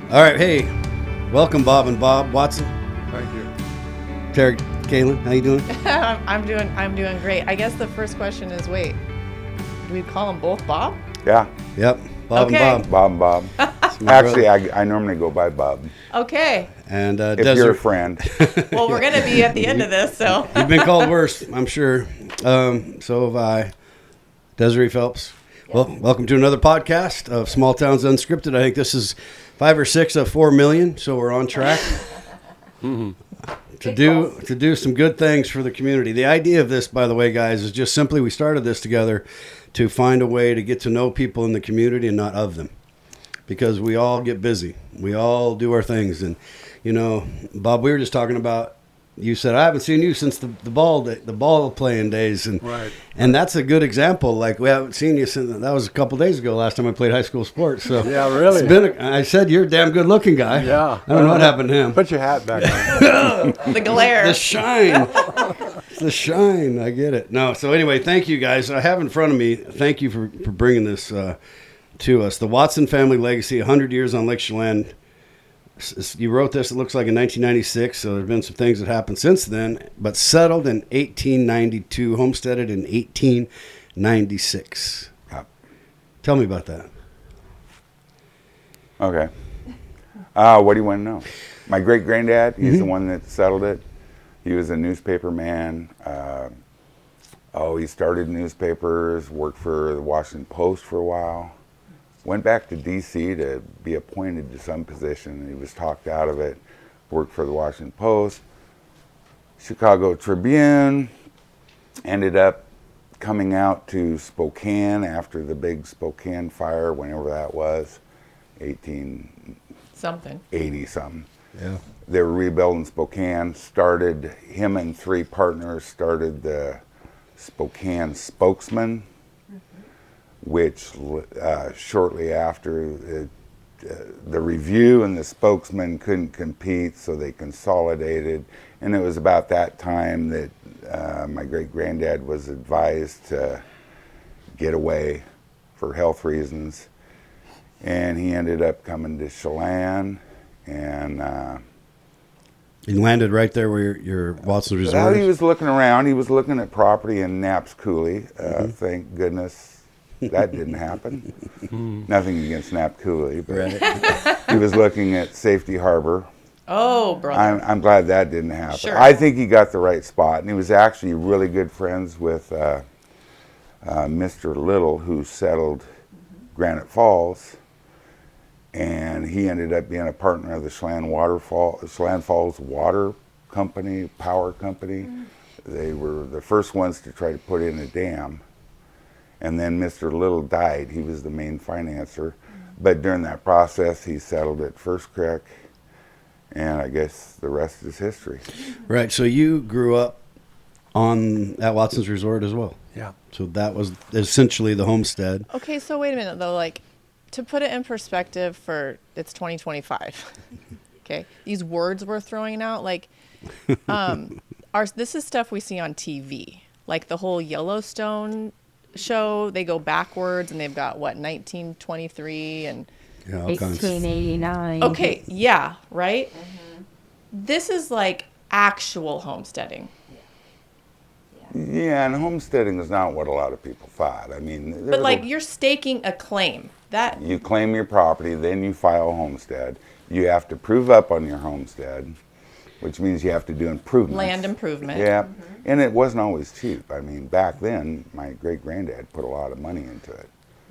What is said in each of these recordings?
All right, hey, welcome Bob and Bob Watson. Thank you. Terry, Kaylin, how you doing? I'm doing great. I guess the first question is, wait, do we call them both Bob? Yeah. Yep, Bob Okay. and Bob. Bob and Bob. Actually, I normally go by Bob. Okay. And If Desiree, you're a friend. Well, we're gonna be at the end of this, so. you've been called worse, I'm sure. So have I. Desiree Phelps. Well, welcome to another podcast of Small Towns Unscripted. I think this is 5 or 6 of 4 million, so we're on track to do some good things for the community. The idea of this, by the way, guys, is just simply we started this together to find a way to get to know people in the community and not of them, because we all get busy. We all do our things, and you know, Bob, we were just talking about. You said I haven't seen you since the ball playing days, and Right. and that's a good example. Like we haven't seen you since that was a couple days ago. Last time I played high school sports. So Yeah, really? It's been I said you're a damn good looking guy. Yeah. I don't know what happened to him. Put your hat back on. The glare. The shine. It's the shine. I get it. No. So anyway, thank you guys. I have in front of me. Thank you for bringing this to us. The Watson family legacy, 100 years on Lake Chelan. You wrote this, it looks like in 1996, so there have been some things that happened since then, but settled in 1892, homesteaded in 1896. Yep. Tell me about that. Okay. What do you want to know? My great-granddad, he's the one that settled it. He was a newspaper man. He started newspapers, worked for the Washington Post for a while. Went back to D.C. to be appointed to some position. He was talked out of it. Worked for the Washington Post, Chicago Tribune. Ended up coming out to Spokane after the big Spokane fire, whenever that was, 1880 something. Yeah. They were rebuilding Spokane. Him and 3 partners started the Spokane Spokesman, which shortly after the Review and the Spokesman couldn't compete, so they consolidated. And it was about that time that my great-granddad was advised to get away for health reasons. And he ended up coming to Chelan, and He landed right there where your Watson Resort well, is? he was looking around. He was looking at property in Knapp's Coulee. Thank goodness that didn't happen. Nothing against Knapp Coulee, but Right. he was looking at Safety Harbor. Oh, brother. I'm glad that didn't happen. Sure. I think he got the right spot, and he was actually really good friends with Mr. Little, who settled Granite Falls, and he ended up being a partner of the Chelan Falls Water Company, Power Company. They were the first ones to try to put in a dam. And then Mr. Little died. He was the main financer. But during that process, he settled at First Creek, and I guess the rest is history. Right, so you grew up at Watson's Resort as well. Yeah. So that was essentially the homestead. Okay, so wait a minute, though. Like, to put it in perspective it's 2025. Okay? These words we're throwing out, like, this is stuff we see on TV. Like the whole Yellowstone show, they go backwards, and they've got, 1923 and... Yeah, all kinds. 1889. Okay, yeah, right? This is like actual homesteading. Yeah, and homesteading is not what a lot of people thought. I mean, But like you're staking a claim. That you claim your property, then you file a homestead. You have to prove up on your homestead, which means you have to do improvements. land improvement. Yeah, and it wasn't always cheap. I mean, back then, my great-granddad put a lot of money into it.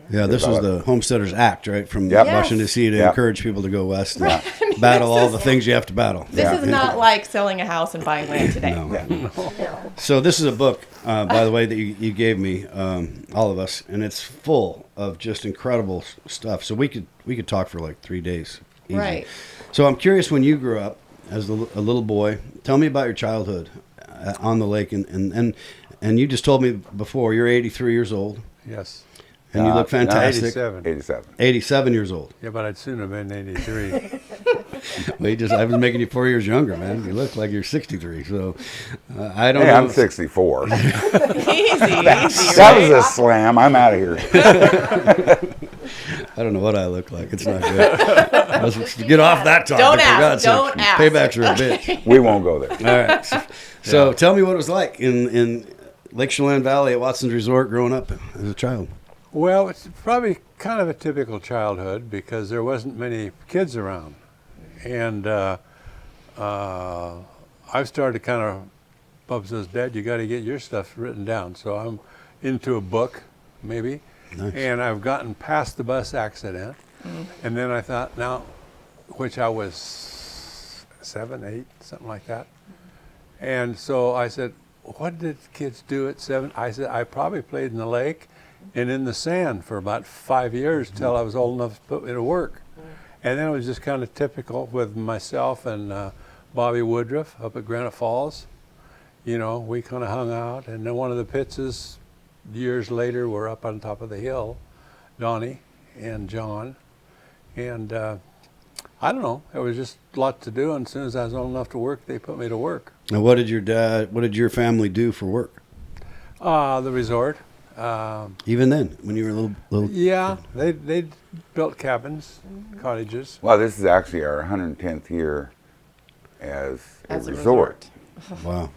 Yeah, this was the Homesteaders Act, right, from Yep. Washington, D.C. to Yep. encourage people to go west and Right. I mean, battle this all is- the things you have to battle. This is not like selling a house and buying land today. No. Yeah. So this is a book, by the way, that you gave me, all of us, and it's full of just incredible stuff. So we could talk for like 3 days. Easy. Right. So I'm curious, when you grew up as a little boy, tell me about your childhood on the lake, and you just told me before you're 83 years old. Yes. And you look fantastic. 87. 87. 87 years old. Yeah, but I'd soon have been 83. Well, I was making you 4 years younger, man. You look like you're 63. So I don't Hey, know. I'm 64. Easy, That easy, was right? a slam. I'm out of here. I don't know what I look like. It's not good. Let's get off that topic. Don't for ask, God's don't sake. ask. Paybacks are a bitch. We won't go there. All right. So tell me what it was like in Lake Chelan Valley at Watson's Resort growing up as a child. Well, it's probably kind of a typical childhood because there wasn't many kids around. And I've started kind of, Bub says, Dad, you got to get your stuff written down. So I'm into a book, maybe. Nice. And I've gotten past the bus accident. And then I thought, now, which I was 7, 8, something like that. And so I said, what did kids do at 7? I said, I probably played in the lake and in the sand for about 5 years till I was old enough to put me to work. And then it was just kind of typical with myself and Bobby Woodruff up at Granite Falls. You know, we kind of hung out. And then one of the Pittses, years later, were up on top of the hill, Donnie and John. And I don't know, it was just a lot to do. And as soon as I was old enough to work, they put me to work. Now, what did your family do for work? The resort. Even then, when you were a little Yeah, they built cabins, cottages. Well, this is actually our 110th year as a As a resort. Wow.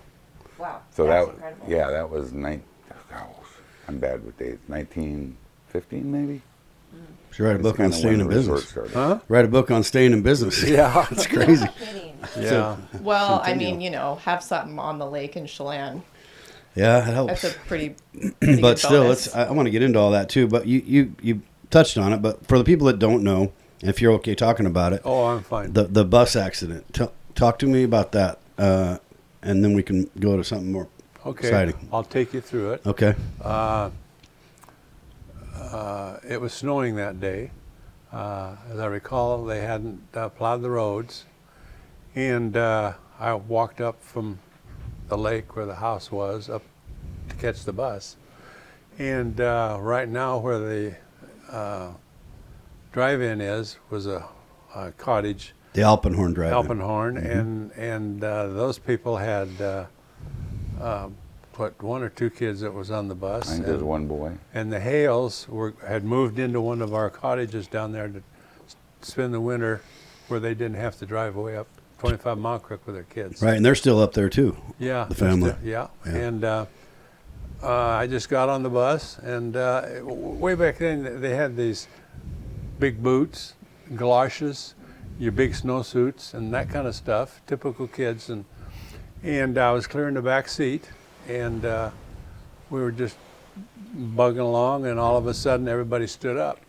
Wow. So that's that, incredible. yeah, that was I'm bad with dates. 1915 maybe. Should write a book on That's staying kinda in when the resort business. started. Huh? Write a book on staying in business. Yeah. It's crazy. Yeah. Well, I Continue. mean, you know, have something on the lake in Chelan. Yeah, it helps. That's a pretty good But still, bonus. I want to get into all that too. But you touched on it. But for the people that don't know, and if you're okay talking about it, Oh, I'm fine. the bus accident. Talk to me about that, and then we can go to something more Okay, exciting. I'll take you through it. Okay. It was snowing that day. As I recall, they hadn't plowed the roads. And I walked up from the lake where the house was up to catch the bus. And right now where the drive-in was a cottage, The Alpenhorn Drive. Alpenhorn, and those people had one or two kids that was on the bus. I think there's one boy. And the Hales had moved into one of our cottages down there to spend the winter where they didn't have to drive way up 25 Mile Creek with their kids. Right, and they're still up there too. Yeah. The family. Yeah. Yeah. And I just got on the bus, and way back then they had these big boots, galoshes, your big snowsuits, and that kind of stuff, typical kids. And I was clearing the back seat, and we were just bugging along, and all of a sudden everybody stood up.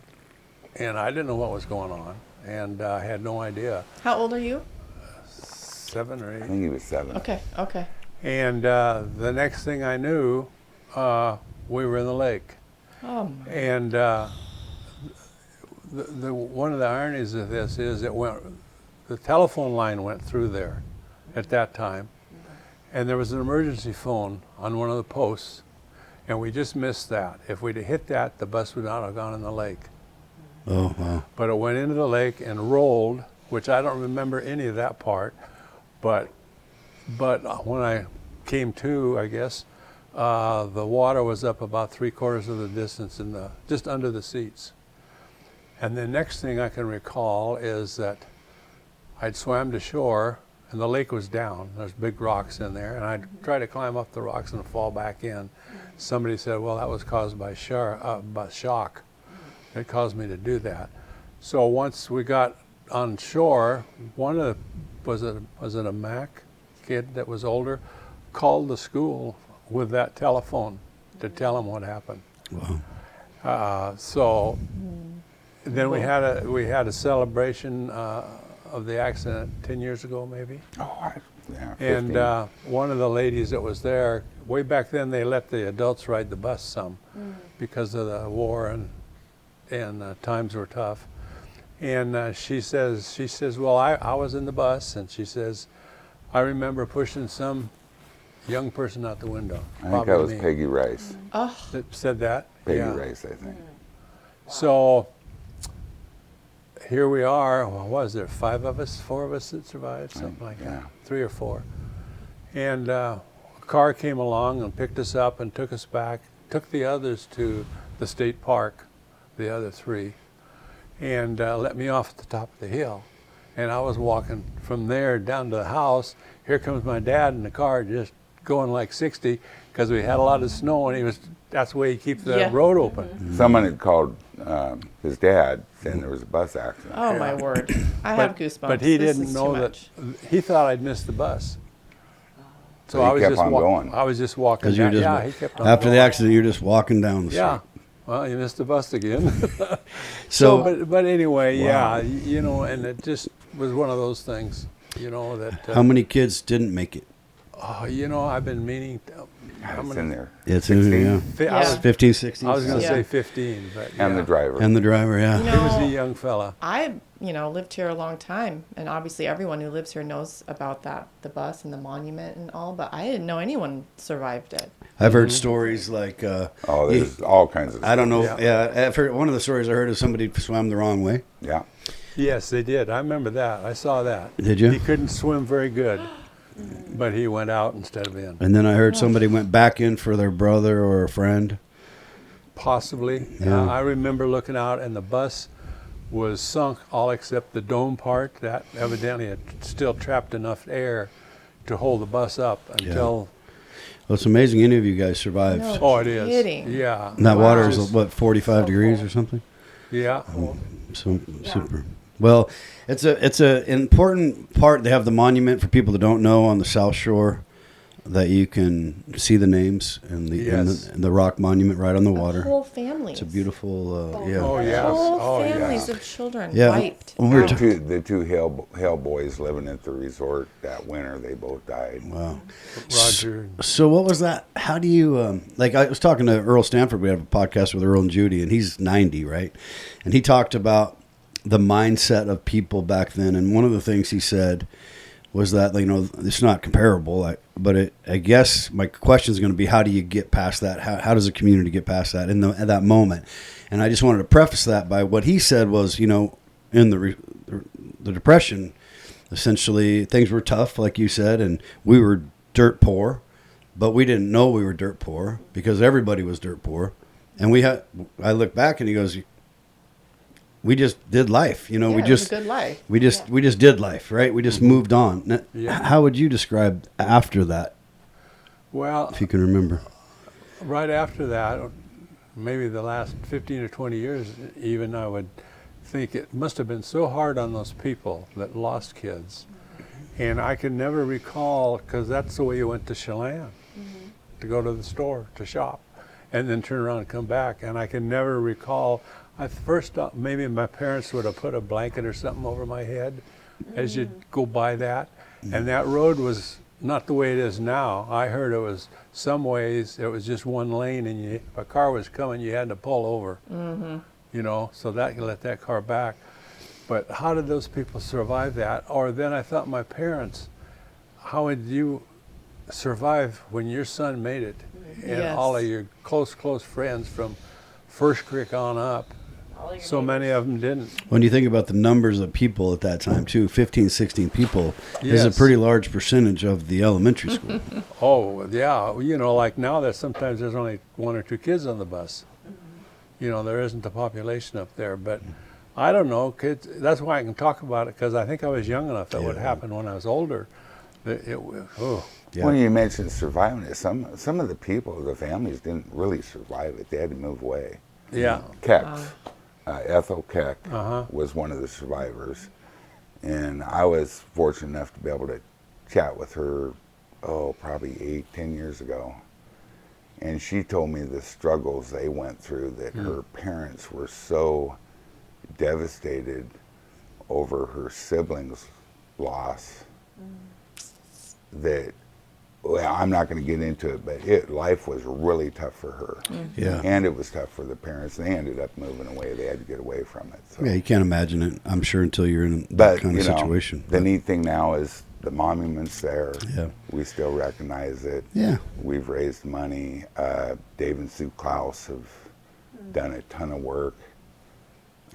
And I didn't know what was going on, and I had no idea. How old are you? 7 or I 8. think he was 7. Okay. And the next thing I knew, we were in the lake. Oh, my. And one of the ironies of this is the telephone line went through there at that time. And there was an emergency phone on one of the posts, and we just missed that. If we'd have hit that, the bus would not have gone in the lake. Oh wow. But it went into the lake and rolled, which I don't remember any of that part. But when I came to, I guess, the water was up about 3/4 of the distance just under the seats. And the next thing I can recall is that I'd swam to shore, and the lake was down. There's big rocks in there, and I'd try to climb up the rocks and fall back in. Somebody said, well, that was caused by shock. It caused me to do that. So once we got on shore, was it a Mac kid that was older, called the school with that telephone to tell them what happened. Wow. So then we had a celebration of the accident 10 years ago, maybe. Oh, yeah, 15. And one of the ladies that was there, way back then they let the adults ride the bus some because of the war and times were tough. And she says, well, I was in the bus, and she says, I remember pushing some young person out the window. I think that was Peggy Rice. That said that? Peggy Yeah. Rice, I think. So here we are. Well, what was there, 5 of us, 4 of us that survived, something like that, 3 or 4. And a car came along and picked us up and took us back, took the others to the state park, the other 3. and let me off at the top of the hill. And I was walking from there down to the house. Here comes my dad in the car, just going like 60, because we had a lot of snow, and that's the way he keeps the Yeah. road open. Someone had called his dad saying there was a bus accident. Oh my word! I have goosebumps. But he This didn't is know too that. much. He thought I'd missed the bus. So he kept on going. I was just walking Because you're down. just He kept on after going. the accident, you're just walking down the street. Yeah. Well, you missed the bus again. So, but anyway, Wow. yeah, and it just was one of those things, that. how many kids didn't make it? I've been meaning. It's in there. It's in there, yeah. I was, 15, 16. I was going to Yeah. say 15, but And the driver. And the driver, yeah. You he was a know, young fella. I, lived here a long time, and obviously everyone who lives here knows about the bus and the monument and all, but I didn't know anyone survived it. I've heard stories like, There's all kinds of I don't know. Yeah. Yeah, I've heard, one of the stories I heard is somebody swam the wrong way. Yeah. Yes, they did. I remember that. I saw that. Did you? He couldn't swim very good, but he went out instead of in. And then I heard somebody went back in for their brother or a friend. Possibly. Yeah. I remember looking out, and the bus was sunk all except the dome part. That evidently had still trapped enough air to hold the bus up until. Well, it's amazing any of you guys survived. No. Oh, it is. Kidding. Yeah. And that water is, Just- what, 45 So degrees cold. or something? Yeah. So super. Well, it's a important part. They have the monument for people that don't know on the South Shore, that you can see the names and Yes. and the rock monument right on the water. Whole families. It's a beautiful, yeah. Oh, yes. Whole Oh, yeah. families of children Yeah. wiped. When we were out. The two Hale boys living at the resort that winter, they both died. Wow. Roger. So what was that? How do you like? I was talking to Earl Stanford. We have a podcast with Earl and Judy, and he's 90, right? And he talked about the mindset of people back then. And one of the things he said was that, it's not comparable, but I guess my question is going to be, how do you get past that? How does a community get past that at that moment? And I just wanted to preface that by what he said was, in the Depression, essentially things were tough, like you said, and we were dirt poor, but we didn't know we were dirt poor because everybody was dirt poor. And I look back and he goes, we just did life, Yeah, we it was just a good life. we just did life, right? We just moved on. Now, Yeah. How would you describe after that, Well, if you can remember? right after that, maybe the last 15 or 20 years even, I would think it must have been so hard on those people that lost kids. And I can never recall, because that's the way you went to Chelan, to go to the store to shop, and then turn around and come back. And I can never recall. I first thought maybe my parents would have put a blanket or something over my head as you'd go by that. And that road was not the way it is now. I heard it was some ways it was just one lane, and if a car was coming, you had to pull over. So that you let that car back. But how did those people survive that? Or then I thought my parents, how would you survive when your son made it, and Yes. all of your close friends from First Creek on up? So many of them didn't. When you think about the numbers of people at that time, too, 15, 16 people is a Yes. pretty large percentage of the elementary school. Oh, yeah. Like now that sometimes there's only 1 or 2 kids on the bus. There isn't the population up there. But I don't know, kids. That's why I can talk about it, because I think I was young enough that would happen when I was older. Yeah. When you mentioned surviving it, some of the people, the families didn't really survive it. They had to move away. Yeah. Keck, Ethel Keck Uh-huh. was one of the survivors. And I was fortunate enough to be able to chat with her, probably 8-10 years ago. And she told me the struggles they went through, that her parents were so devastated over her siblings' loss that, well, I'm not going to get into it, but life was really tough for her. Yeah. And it was tough for the parents. They ended up moving away. They had to get away from it. So. Yeah, you can't imagine it, I'm sure, until you're in that But, kind of situation. the neat thing now is the monument's there. Yeah. We still recognize it. Yeah. We've raised money. Dave and Sue Klaus have done a ton of work.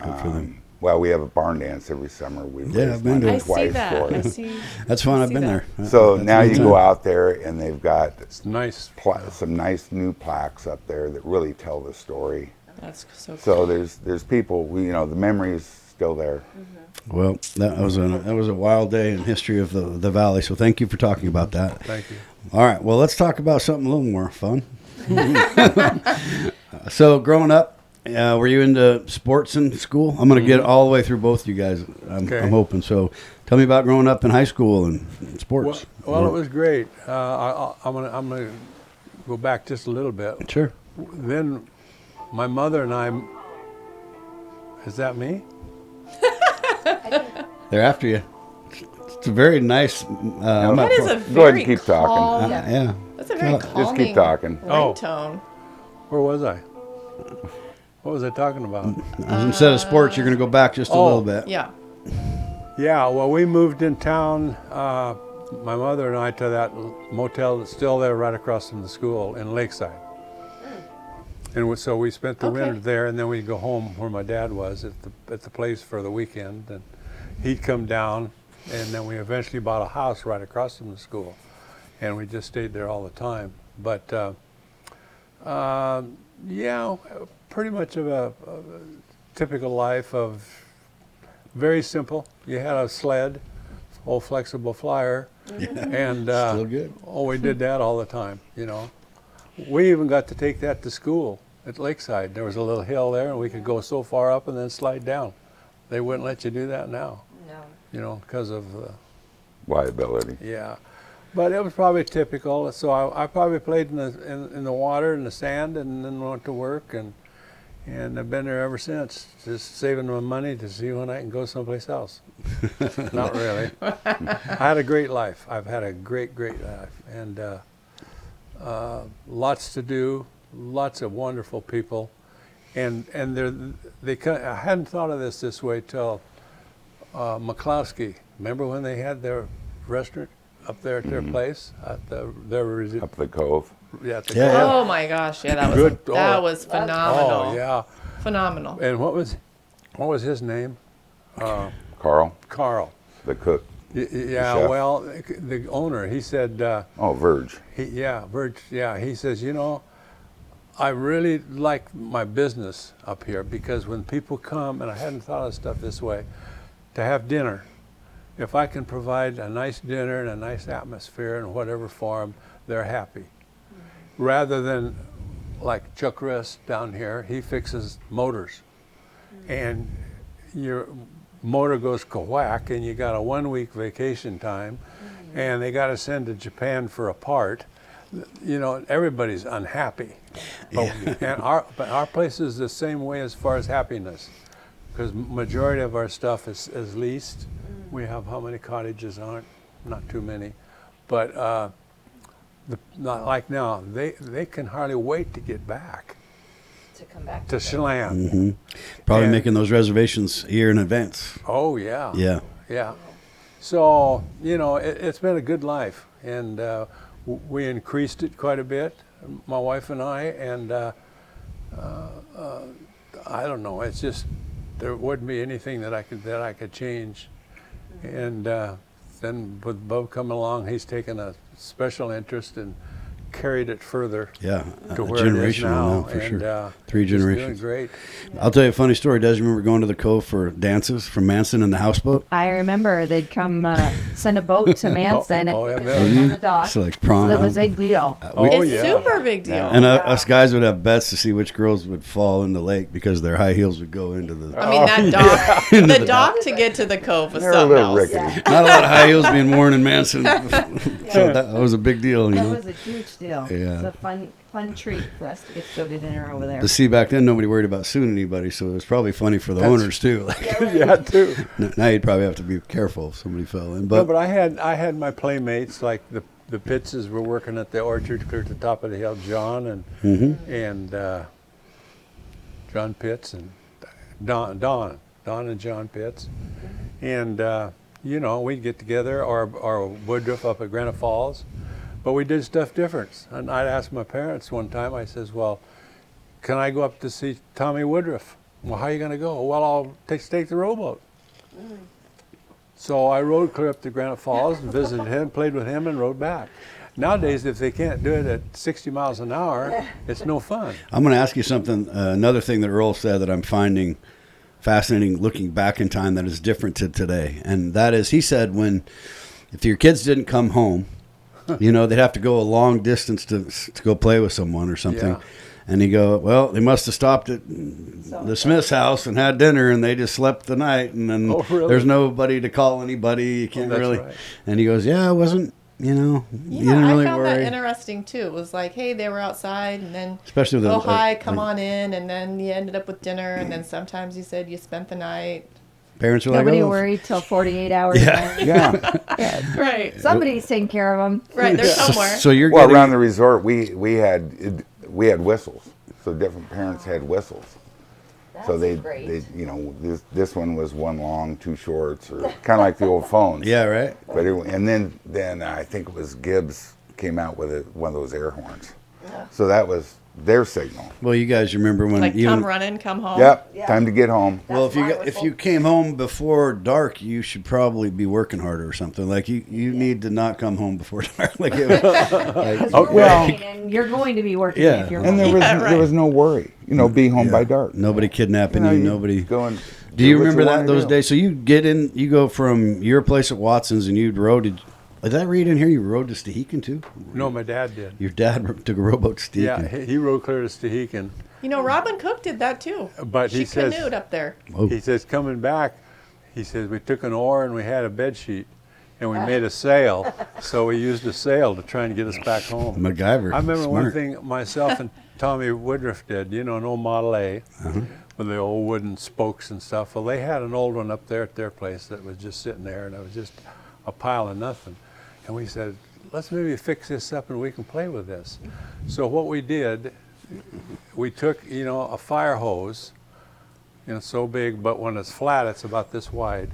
Good for them. Well, we have a barn dance every summer. We've Yeah, raised I've been to money it. I twice see that. for I it. see. That's fun. I I've see been that. there. So That's now a good you time. go out there and they've got It's nice. some nice new plaques up there that really tell the story. That's so cool. So there's people, the memory is still there. Well, that was a wild day in history of the valley. So thank you for talking about that. Thank you. All right. Well, let's talk about something a little more fun. So growing up, were you into sports in school? I'm going to get all the way through both of you guys. I'm hoping. So tell me about growing up in high school and sports. Well, it was great. I'm gonna go back just a little bit. Sure. Then my mother and I. Is that me? They're after you. It's a very nice. That is a Go ahead very and keep talking. calm. yeah. That's a very calming Just keep talking. ringtone. Where was I? What was I talking about? Instead of sports, you're going to go back just a little bit. Yeah. Yeah, well, we moved in town, my mother and I, to that motel that's still there right across from the school in Lakeside. And so we spent the winter there, and then we'd go home where my dad was at the place for the weekend. And he'd come down, and then we eventually bought a house right across from the school. And we just stayed there all the time. But, yeah, pretty much of a typical life of very simple. You had a sled, old flexible flyer, and Still good. we did that all the time. We even got to take that to school at Lakeside. There was a little hill there, and we could go so far up and then slide down. They wouldn't let you do that now. No. Because of Liability. yeah. But it was probably typical. So I probably played in the water and the sand, and then went to work, and I've been there ever since, just saving my money to see when I can go someplace else. Not really. I had a great life. I've had a great life, and lots to do, lots of wonderful people, and I hadn't thought of this way till McCloskey. Remember when they had their restaurant up there at their place at Up the cove. yeah, at the Yeah, yeah. Oh my gosh, yeah, that was Good. that was phenomenal. Oh yeah. Phenomenal. And what was his name? Carl, Carl. the cook. Yeah, chef. well, the owner, he said, Verge. Verge, he says, I really like my business up here because when people come, and I hadn't thought of stuff this way, to have dinner, if I can provide a nice dinner and a nice atmosphere in whatever form, they're happy. Rather than like Chuck Riss down here, he fixes motors. And your motor goes whack, and you got a 1 week vacation time, and they got to send to Japan for a part. Everybody's unhappy. And our place is the same way as far as happiness, because majority of our stuff is leased. We have how many cottages on it? Not too many, but not like now. They can hardly wait to get back. To come back to Chelan. Probably And- making those reservations a year in advance. Oh yeah. Yeah. Yeah. So it's been a good life, and we increased it quite a bit, my wife and I, and I don't know. It's just there wouldn't be anything that I could change, and then with Bub coming along, he's taken a special interest and carried it further. Yeah. To A where it is generation now, for and sure. 3 he's doing generations. great. I'll tell you a funny story. Des, you remember going to the cove for dances from Manson in the houseboat? I remember they'd come send a boat to Manson Oh, yeah, and man. on the dock. So like So prom. that was a big deal. It's yeah. super big deal. And us guys would have bets to see which girls would fall in the lake because their high heels would go into the. I mean, that dock, the dock to get to the cove was They're a something little else. rickety. Not a lot of high heels being worn in Manson. So that was a big deal, you That know. was a huge deal. Yeah. It's a fun treat for us to get to go to dinner over there. To see back then, nobody worried about suing anybody, so it was probably funny for the owners too. Like, Yeah, too. now you'd probably have to be careful if somebody fell in. No, But but I had my playmates, like the Pittses were working at the orchard clear at the top of the hill. John and John Pitts and Don and John Pitts, and we'd get together or Woodruff up at Granite Falls, but we did stuff different. And I'd ask my parents one time. I says, "Well, can I go up to see Tommy Woodruff?" "Well, how are you going to go?" "Well, I'll take the rowboat." So I rode clear up to Granite Falls and visited him, played with him, and rode back. Nowadays, if they can't do it at 60 miles an hour, it's no fun. I'm going to ask you something. Another thing that Earl said that I'm finding fascinating, looking back in time, that is different to today, and that is, he said, if your kids didn't come home, they'd have to go a long distance to go play with someone or something. Yeah. And he go, well, they must have stopped at the Smith's house and had dinner, and they just slept the night, and then really? there's nobody to call anybody. You can't that's really. right. And he goes, yeah, it wasn't. You Yeah, didn't really I found worry. that interesting too. It was like, hey, they were outside, and then Especially with hi, come on in, and then you ended up with dinner, and then sometimes you said you spent the night. Parents were like, Nobody oh, worried till 48 hours. Yeah. Yeah. Yeah. Right. Somebody's taking care of them. Right. They're somewhere. So you're Well, getting, around the resort, we had whistles. So different parents had whistles. So they this one was one long, two shorts, or kind of like the old phones. yeah, right. But and then I think it was Gibbs came out with one of those air horns. So that was their signal. Well, you guys remember when Like, even come running, come home. Yep, Yeah. time to get home. well, That's my if whistle. you came home before dark, you should probably be working harder or something. Like you need to not come home before dark. Like, it was, Because like you're well- working and you're going to be working Yeah. if you're And working. there was no worry. Be home by dark. nobody kidnapping you. Nobody. Go and Do you what remember that wanna those do. days? So you go from your place at Watson's and you'd rode. Did that read in here? You rode to Stehekin too? No, my dad did. Your dad took a rowboat to Stehekin. Yeah, he rode clear to Stehekin. Robin Cook did that too. But she he says, canoed up there. Oh. he says, coming back, he says, we took an oar and we had a bed sheet and we made a sail. So we used a sail to try and get us back home. MacGyver. I remember one Smart. thing myself and Tommy Woodruff did, an old Model A with the old wooden spokes and stuff. Well, they had an old one up there at their place that was just sitting there, and it was just a pile of nothing. And we said, let's maybe fix this up and we can play with this. So what we did, we took, a fire hose, so big, but when it's flat, it's about this wide.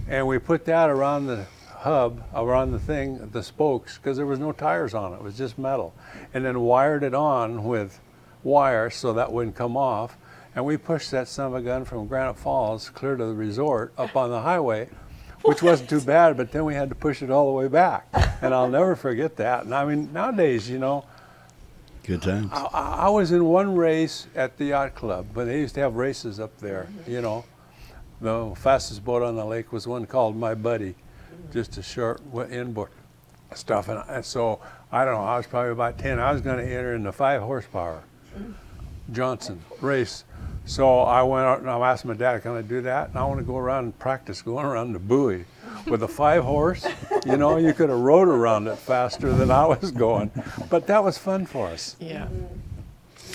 And we put that around the hub, around the thing, the spokes, because there was no tires on it. It was just metal. And then wired it on with wire so that wouldn't come off. And we pushed that son of a gun from Granite Falls clear to the resort up on the highway, which wasn't too bad, but then we had to push it all the way back. And I'll never forget that. And I mean, nowadays, Good times. I was in one race at the yacht club, but they used to have races up there, The fastest boat on the lake was one called My Buddy, just a short inboard stuff. And so, I don't know, I was probably about 10. I was going to enter in the 5 horsepower Johnson race. So I went out and I asked my dad, can I do that? And I want to go around and practice going around the buoy with a 5 horse. You could have rode around it faster than I was going. But that was fun for us. Yeah.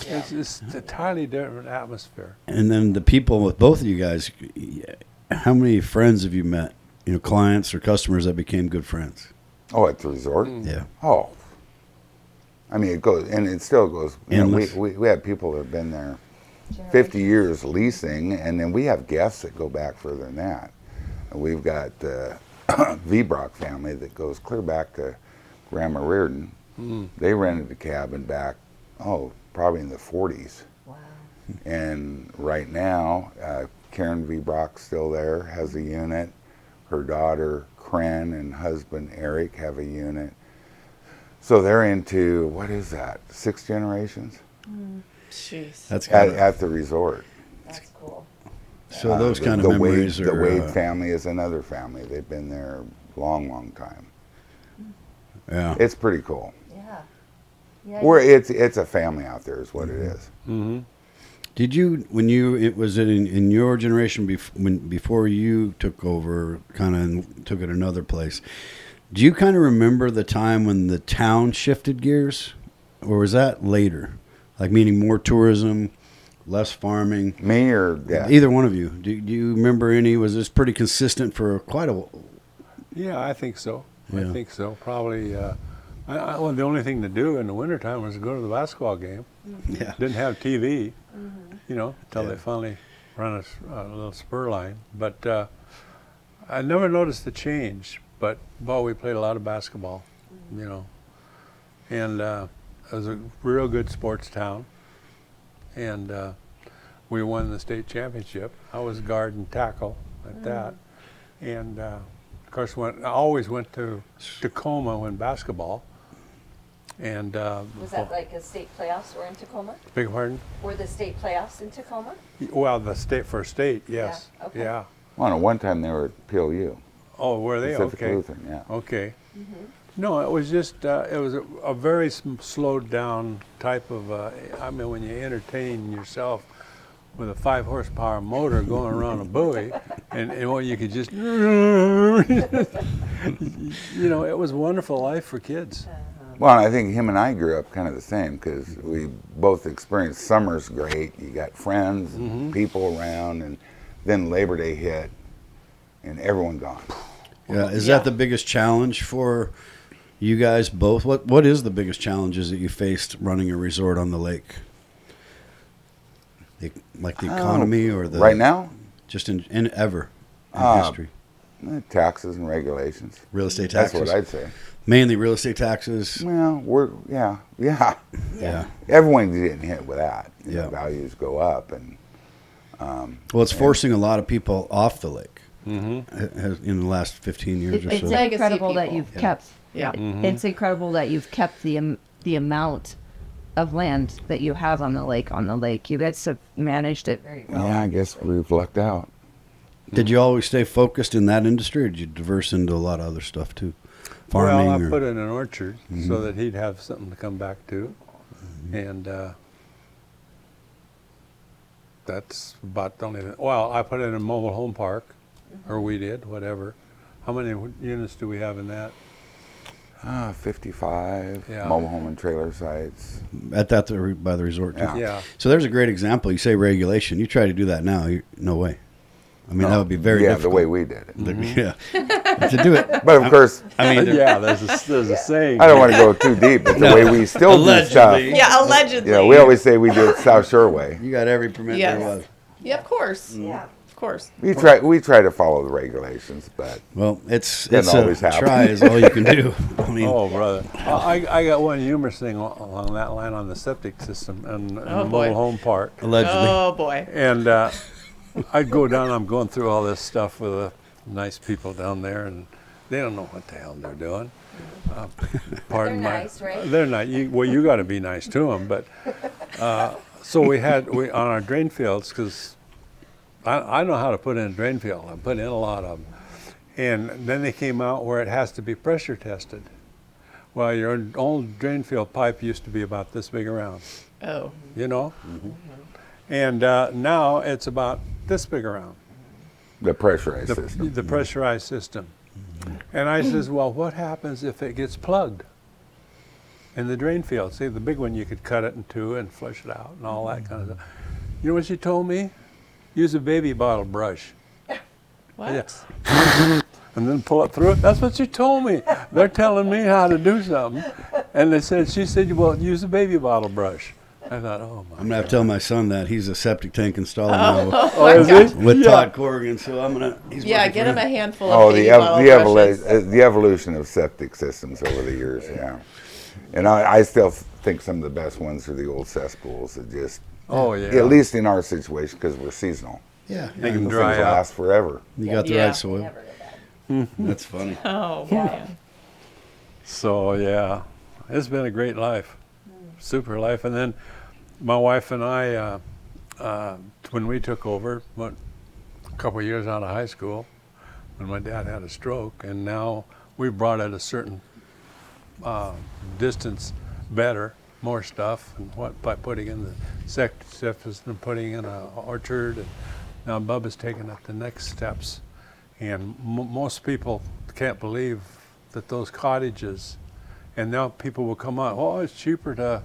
It's a entirely different atmosphere. And then the people with both of you guys, how many friends have you met? Clients or customers that became good friends? Oh, at the resort? Yeah. Oh. I mean, it goes, and it still goes. Endless. We have people that have been there 50 years leasing, and then we have guests that go back further than that. We've got the V-Brock family that goes clear back to Grandma Reardon. They rented the cabin back, probably in the 40s. Wow. And right now, Karen V-Brock's still there, has a unit. Her daughter, Kren, and husband, Eric, have a unit. So they're into, what is that, 6 generations? Jeez. That's kind At the resort. That's cool. so those kind of the memories Wade, are. The Wade family is another family. They've been there a long, long time. Yeah. It's pretty cool. Yeah. Yeah. It's a family out there is what it is. Mm-hmm. Did you, in your generation before you took over, kind of took it another place? Do you kind of remember the time when the town shifted gears, or was that later? Like meaning more tourism, less farming. Me or Dad? Either one of you. Do you remember any? Was this pretty consistent for quite a while? Yeah, I think so. Yeah. I think so. Probably. Well, the only thing to do in the wintertime was to go to the basketball game. Yeah. Didn't have TV, until they finally run a little spur line. But I never noticed the change. But we played a lot of basketball, and it was a real good sports town. And we won the state championship. I was guard and tackle at that. And of course, I always went to Tacoma when basketball, And Was that like a state playoffs were in Tacoma? beg pardon? Were the state playoffs in Tacoma? Well, the state for state, yes. Yeah, okay. Yeah. Well, at one time they were at PLU, Oh, were they? Pacific Okay. Lutheran, yeah. Okay. No, it was just, it was a very slowed down type of, I mean, when you entertain yourself with a 5 horsepower motor going around a buoy, and well, you could just, you know, it was a wonderful life for kids. Well, I think him and I grew up kind of the same because we both experienced summers great. You got friends, and people around, and then Labor Day hit, and everyone gone. Yeah, is that the biggest challenge for you guys both? What is the biggest challenges that you faced running a resort on the lake? Like the economy or the Right now, just in ever in history? taxes and regulations. Real estate That's taxes. what I'd say. Mainly real estate taxes. Well, yeah. Yeah. Everyone's getting hit with that. You know, Yeah. values go up, and Well, it's forcing a lot of people off the lake in the last 15 years or It's so. Legacy incredible that people. you've kept. Yeah. It's incredible that you've kept the amount of land that you have on the lake. You guys have managed it very well. yeah, I guess we've lucked out. Did you always stay focused in that industry, or did you diverse into a lot of other stuff too? Farming Well, I or put in an orchard so that he'd have something to come back to. And that's about the only thing. Well, I put in a mobile home park, or we did, whatever. How many units do we have in that? 55 Yeah. mobile home and trailer sites. at that by the resort too. Yeah. Yeah. So there's a great example. You say regulation. You try to do that now. No way. I mean, that would be very yeah, difficult. the way we did it. Yeah. To do it. But of course, I mean, Yeah, there's a saying. I don't want to go too deep, but the way we still do stuff. Allegedly. Yeah, allegedly. You know, we always say we do it South Shore way. you got every permit Yes. there was. Yeah, of course. Yeah. Of course. We try to follow the regulations, but Well, it's Doesn't a always happen. try is all you can do. I mean, Oh, brother. I got one humorous thing along that line on the septic system and the Oh, mobile boy. home park. allegedly. Oh boy. And I'd go down, I'm going through all this stuff with the nice people down there, and they don't know what the hell they're doing. Pardon They're my. nice, right? They're nice. You got to be nice to them. But so we on our drain fields, because I know how to put in a drain field. I put in a lot of them. And then they came out where it has to be pressure tested. Well, your old drain field pipe used to be about this big around, Oh. you know? And now it's about this big around. the pressurized The, system. the pressurized system. And I says, well, what happens if it gets plugged in the drain field? See, the big one, you could cut it in two and flush it out and all that kind of stuff. You know what she told me? Use a baby bottle brush. What? Yeah. And then pull it through it. That's what she told me. They're telling me how to do something. And she said, well, use a baby bottle brush. I thought, oh my. I'm gonna have to tell my son that he's a septic tank installer now Oh, is he? with Yeah. Todd Corrigan. So I'm gonna. He's Yeah, working get for him a handful Oh, of the baby bottle brushes. the evolution of septic systems over the years, yeah. And I still think some of the best ones are the old cesspools that just, Oh, yeah. at least in our situation, because we're seasonal. Yeah, They can Those dry things out. last forever. you got the Yeah. right soil. Never did that. That's funny. Oh Yeah. man. So, yeah, it's been a great life. Super life. And then my wife and I, when we took over, a couple of years out of high school, when my dad had a stroke, and now we brought it a certain distance better, more stuff, and what by putting in the septic system, putting in an orchard, and now Bubba's taking it the next steps. And most people can't believe that those cottages, and now people will come out, oh, it's cheaper to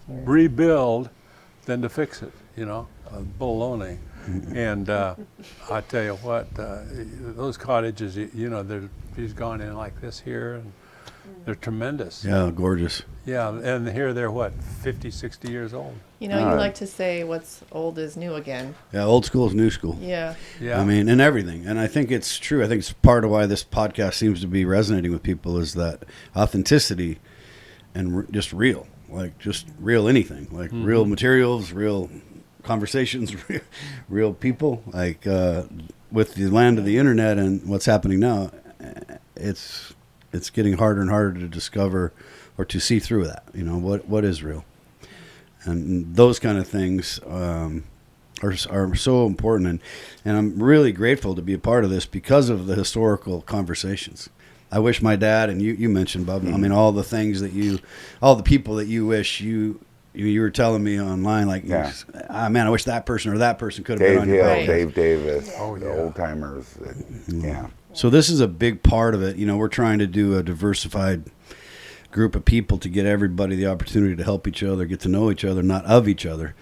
rebuild than to fix it, you know, baloney. And I tell you what, those cottages, you know, he's gone in like this here, and they're tremendous. Yeah, gorgeous. Yeah, and here they're what, 50, 60 years old. You know, you like to say what's old is new again. Yeah, old school is new school. Yeah. Yeah. I mean, and everything. And I think it's true. I think it's part of why this podcast seems to be resonating with people is that authenticity and just real, like just real anything, like real materials, real conversations, real people. Like with the land of the internet and what's happening now, it's it's getting harder and harder to discover or to see through that. You know, what is real, and those kind of things are so important. And I'm really grateful to be a part of this because of the historical conversations. I wish my dad, and you mentioned, Bob, I mean, all the things that all the people that you wish you were telling me online, like, Yeah. Man, I wish that person or that person could have been Dave on your Hill, podcast. Dave Davis, Oh, the yeah. old timers. Yeah. So this is a big part of it. You know, we're trying to do a diversified group of people to get everybody the opportunity to help each other, get to know each other, not of each other.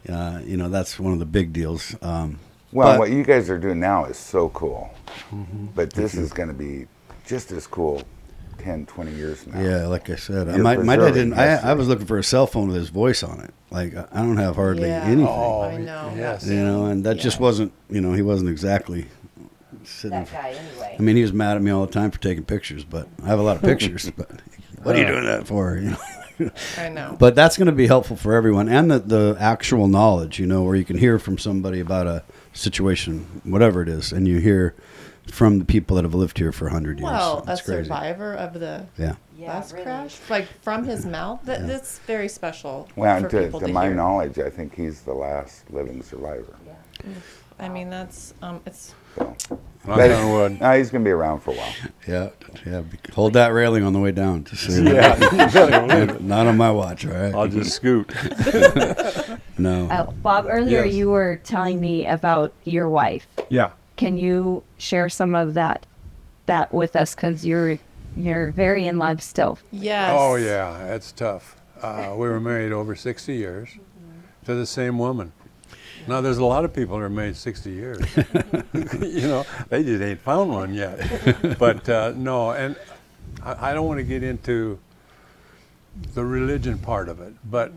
You know, that's one of the big deals. Well, But- what you guys are doing now is so cool. But this is going to be just as cool 10, 20 years from now. Yeah, like I said, You're my dad preserving didn't. I history. was looking for a cell phone with his voice on it. Like, I don't have hardly Yeah. anything. Oh, I know. yes. You know, and that just wasn't. You know, he wasn't exactly sitting. That guy anyway. I mean, he was mad at me all the time for taking pictures, but I have a lot of pictures. But what are you doing that for? You know. I know. But that's going to be helpful for everyone, and the actual knowledge, you know, where you can hear from somebody about a situation, whatever it is, and you hear from the people that have lived here for 100 years. Well, a It's crazy. survivor of the Yeah. Yeah, bus really. crash, like from his mouth, that's very special Well, for to people to my hear. knowledge, I think he's the last living survivor. I mean, that's it's So. Knock But- on wood. No, he's going to be around for a while. Yeah. Hold that railing on the way down. Just so you know. Yeah. Not on my watch, all right? I'll just scoot. No. Bob, earlier Yes. you were telling me about your wife. Yeah. Can you share some of that with us? Because you're very in love still. yes. Oh, yeah, it's tough. We were married over 60 years to the same woman. Now, there's a lot of people that are married 60 years. You know, they just ain't found one yet. But no, and I don't want to get into the religion part of it, but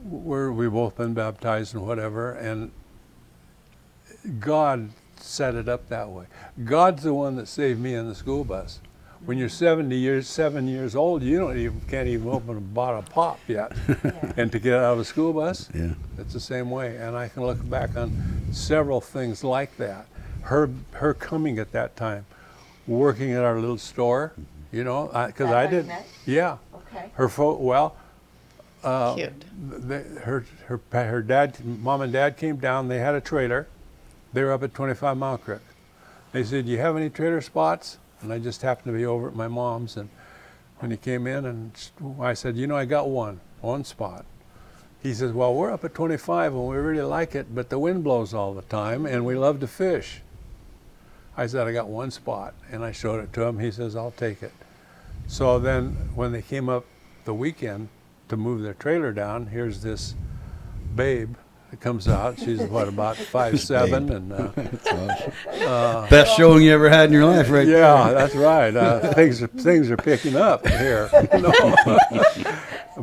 we've both been baptized and whatever, and God set it up that way. God's the one that saved me in the school bus. When you're 7 years old, you can't even open a bottle of pop yet. And to get out of a school bus, Yeah. it's the same way. And I can look back on several things like that. Her coming at that time, working at our little store, you know, because That I how you did. met? Yeah. Okay. Cute. Her dad, mom and dad came down. They had a trailer. They were up at 25 Mile Creek. They said, "Do you have any trailer spots?" And I just happened to be over at my mom's, and when he came in, and I said, "You know, I got one spot." He says, "Well, we're up at 25 and we really like it, but the wind blows all the time and we love to fish." I said, "I got one spot," and I showed it to him. He says, "I'll take it." So then when they came up the weekend to move their trailer down, here's this babe that comes out. She's what, about 5'7", and Best showing you ever had in your life, right? yeah, that's right. Things are picking up here. No.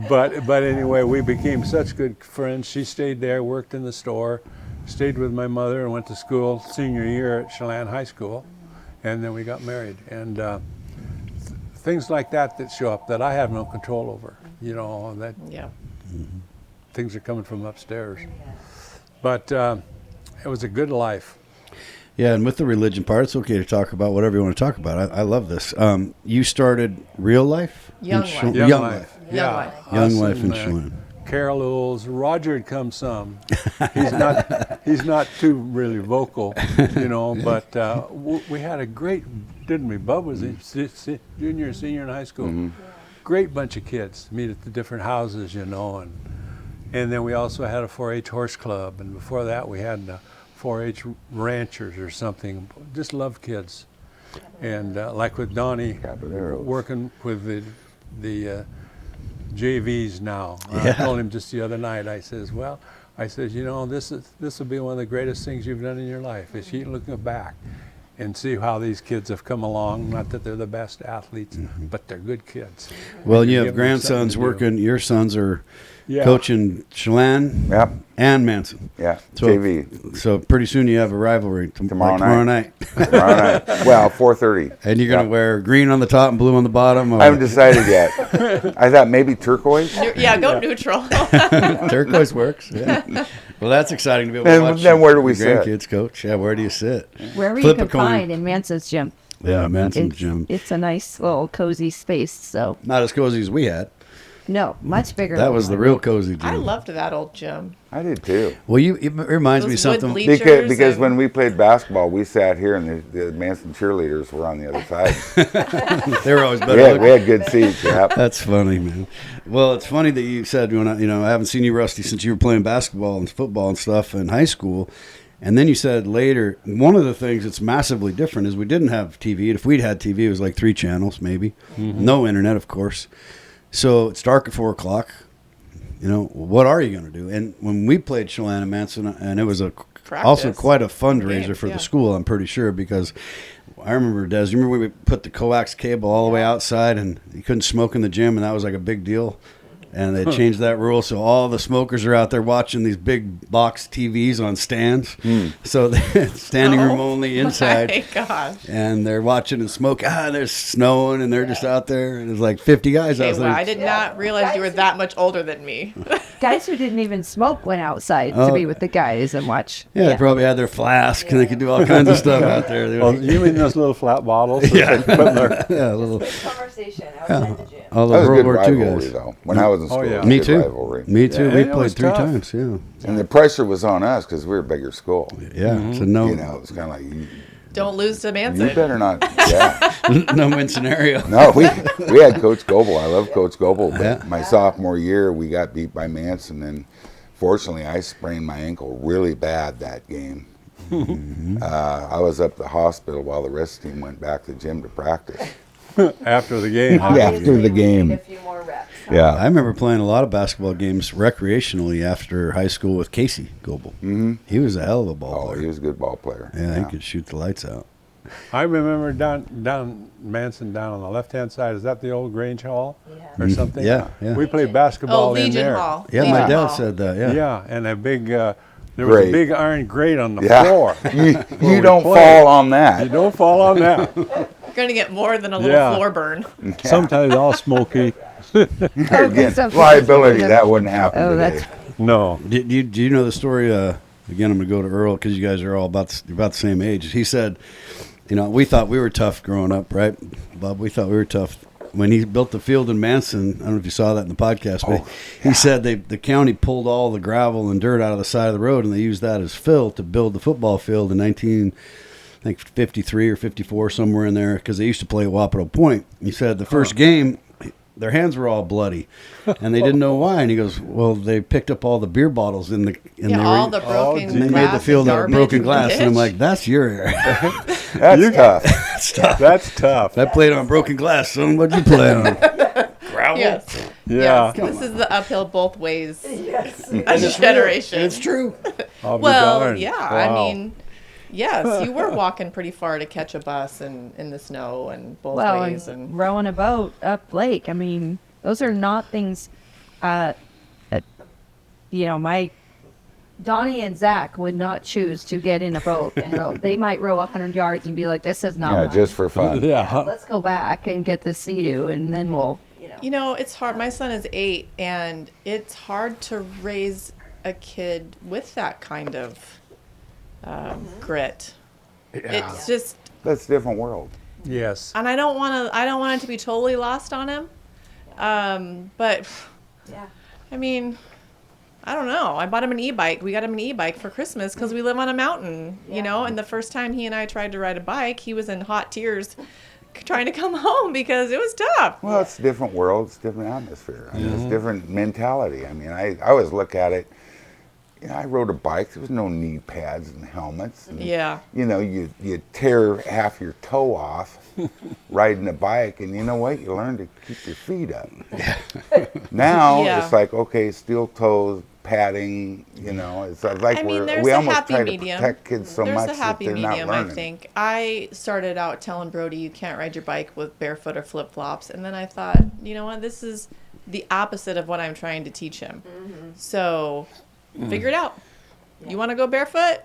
But anyway, we became such good friends. She stayed there, worked in the store, stayed with my mother, and went to school senior year at Chelan High School, and then we got married. And things like that show up that I have no control over. You know, that Yeah. things are coming from upstairs. But it was a good life. Yeah, and with the religion part, it's okay to talk about whatever you want to talk about. I love this. You started Real Life? Young in Life. Young Life. Young Life. Young Us Life in and, Chelan. Carol Ools, Roger had come some. He's not too really vocal, you know. But we had a great, didn't we? Bub was in junior, senior in high school. Great bunch of kids meet at the different houses, you know, and then we also had a 4-H horse club, and before that we had 4-H ranchers or something. Just loved kids, and like with Donnie, Caballeros. working with the JVs now. I Yeah. told him just the other night. I says, you know, this will be one of the greatest things you've done in your life. Is you looking back and see how these kids have come along. Not that they're the best athletes, but they're good kids. Well, and you Give have them something grandsons to do. working. Your sons are Yeah. coaching Chelan Yep. and Manson. Yeah. So, JV. So pretty soon you have a rivalry Tomorrow tomorrow night. night. Tomorrow night. Well, 4:30. And you're going to Yeah. wear green on the top and blue on the bottom? Or I haven't decided yet. I thought maybe turquoise. Yeah, go neutral. turquoise works. Yeah. Well, that's exciting to be able to Then- watch then where do we your sit? grandkids coach. Yeah, where do you sit? Wherever Flip you a can coin. find in Manson's gym. Yeah, Manson's It's, gym. it's a nice little cozy space. So Not as cozy as we had. no, much bigger. That than was the mine. real cozy gym. I loved that old gym. I did too. Well, it reminds me Those something. wood bleachers. Because and- when we played basketball, we sat here and the Manson cheerleaders were on the other side. They were always better we looking. had good seats. Yep. That's funny, man. Well, it's funny that you said I haven't seen you, Rusty, since you were playing basketball and football and stuff in high school. And then you said later, one of the things that's massively different is we didn't have TV. If we'd had TV, it was like 3 channels, maybe. Mm-hmm. No internet, of course. So it's dark at 4 o'clock. What are you going to do? And when we played Chelan and Manson, and it was also quite a fundraiser Games, for yeah. the school, I'm pretty sure, because I remember, Des, you remember when we put the coax cable all the way outside and you couldn't smoke in the gym, and that was like a big deal? And they changed that rule, so all the smokers are out there watching these big box TVs on stands. So they're standing room only inside. My gosh. And they're watching and smoke. There's snowing, and they're just out there. And there's like 50 guys Okay, out well, I there. did not realize you were that much older than me. Guys who didn't even smoke went outside Oh. to be with the guys and watch. Yeah, they probably had their flask, and they could do all kinds of stuff out there. They Well, were- you mean those little flat bottles? that Yeah. they put in their- yeah, little, Good conversation outside the gym. all That those was World good War II rivalry, guys. though. When I was in school, yeah. it was Me good too. rivalry. Me too. Yeah, We it played was 3 tough. times. Yeah. And the pressure was on us because we were a bigger school. Yeah. So no, It was kind of like, Don't lose to you Manson. better not. Yeah. no win scenario. No, we had Coach Goebel. I love Coach Goebel. But Yeah. my sophomore year, we got beat by Manson. And fortunately, I sprained my ankle really bad that game. I was up at the hospital while the rest of the team went back to the gym to practice. After the game. Yeah. after the we game. need a few more reps. huh? Yeah. I remember playing a lot of basketball games recreationally after high school with Casey Goebel. Mm-hmm. He was a hell of a ball Oh, player. he was a good ball player. Yeah, he could shoot the lights out. I remember down Manson down on the left-hand side. Is that the old Grange Hall Yeah. or something? Yeah, yeah. We played basketball Oh, in Legion there. Hall. Yeah, Legion my dad Hall. said that. Yeah. Yeah, and a big there was a Grate. big iron grate on the Yeah. floor. You don't played. fall on that. You don't fall on that. You're going to get more than a little Yeah. floor burn. Sometimes all smoky. Again, something- liability, that wouldn't happen Oh, today. that's No. Do you know the story? Again, I'm going to go to Earl because you guys are all about the same age. He said, we thought we were tough growing up, right, Bob? We thought we were tough. When he built the field in Manson, I don't know if you saw that in the podcast, but he said the county pulled all the gravel and dirt out of the side of the road, and they used that as fill to build the football field in 1953 or 54, somewhere in there, because they used to play at Wapato Point. He said the first game, their hands were all bloody, and they didn't know why. And he goes, "Well, they picked up all the beer bottles in the All the broken and they glass made the field and out of garbage broken in the glass." And I'm ditch. like, "That's your area." That's tough. That's tough. That's tough. I played on broken glass, son. What'd you play on? Gravel. Yes. Yeah. Yes. This is the uphill both ways Yes. generation. It's true. I'll be Well, darned. yeah. I Wow. mean, yes, you were walking pretty far to catch a bus and in the snow and both well, ways. and And rowing a boat up lake. I mean, those are not things. My Donnie and Zach would not choose to get in a boat. They might row 100 yards and be like, "This is not Yeah, mine. just for fun. Yeah. Let's go back and get the Sea-Doo, and then we'll." it's hard. My son is 8, and it's hard to raise a kid with that kind of grit. It's just, That's a different world. Yes. and I don't want it to be totally lost on him. But Yeah. I mean, I don't know. I bought him an e-bike. We got him an e-bike for Christmas because we live on a mountain, and the first time he and I tried to ride a bike, he was in hot tears trying to come home because it was tough. Well, it's a different world. It's a different atmosphere. I mean, it's a different mentality. I mean, I always look at it. I rode a bike. There was no knee pads and helmets. And, Yeah. you tear half your toe off riding a bike, and you know what? You learn to keep your feet up. Now Yeah. it's like, okay, steel toes, padding. It's like I mean, there's we a almost happy try medium. to protect kids so There's much a happy that they're medium, not I learning. think. I started out telling Brody you can't ride your bike with barefoot or flip flops, and then I thought, you know what, this is the opposite of what I'm trying to teach him. So, figure it out. You want to go barefoot?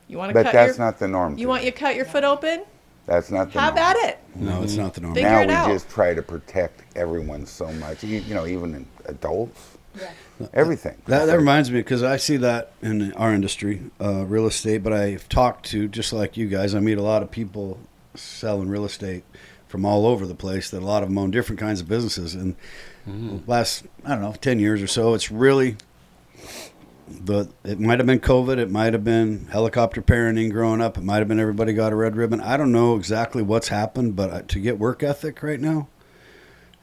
You want to But cut that's your not the norm. you want today. you cut your foot open? That's not the Have norm. at it. No, it's not the norm. Figure Now it we out. just try to protect everyone so much. Even adults. Everything. That reminds me, because I see that in our industry, real estate, but I've talked to, just like you guys, I meet a lot of people selling real estate from all over the place, that a lot of them own different kinds of businesses. And last, I don't know, 10 years or so, it's really it might have been COVID, it might have been helicopter parenting growing up, it might have been everybody got a red ribbon. I don't know exactly what's happened, but to get work ethic right now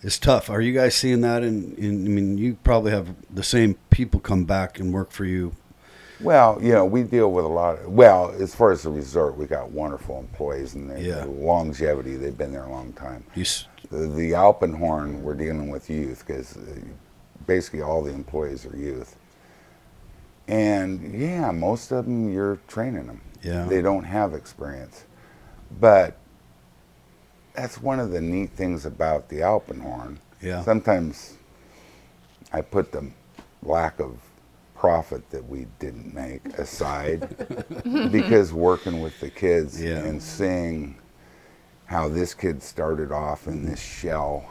is tough. Are you guys seeing that? I mean, you probably have the same people come back and work for you. Well, you know, we deal with a lot of, well, as far as the resort, we got wonderful employees and their longevity. They've been there a long time. The Alpenhorn, we're dealing with youth because basically all the employees are youth. And yeah, most of them, you're training them. Yeah. They don't have experience. But that's one of the neat things about the Alpenhorn. Yeah. Sometimes I put the lack of profit that we didn't make aside because working with the kids and seeing how this kid started off in this shell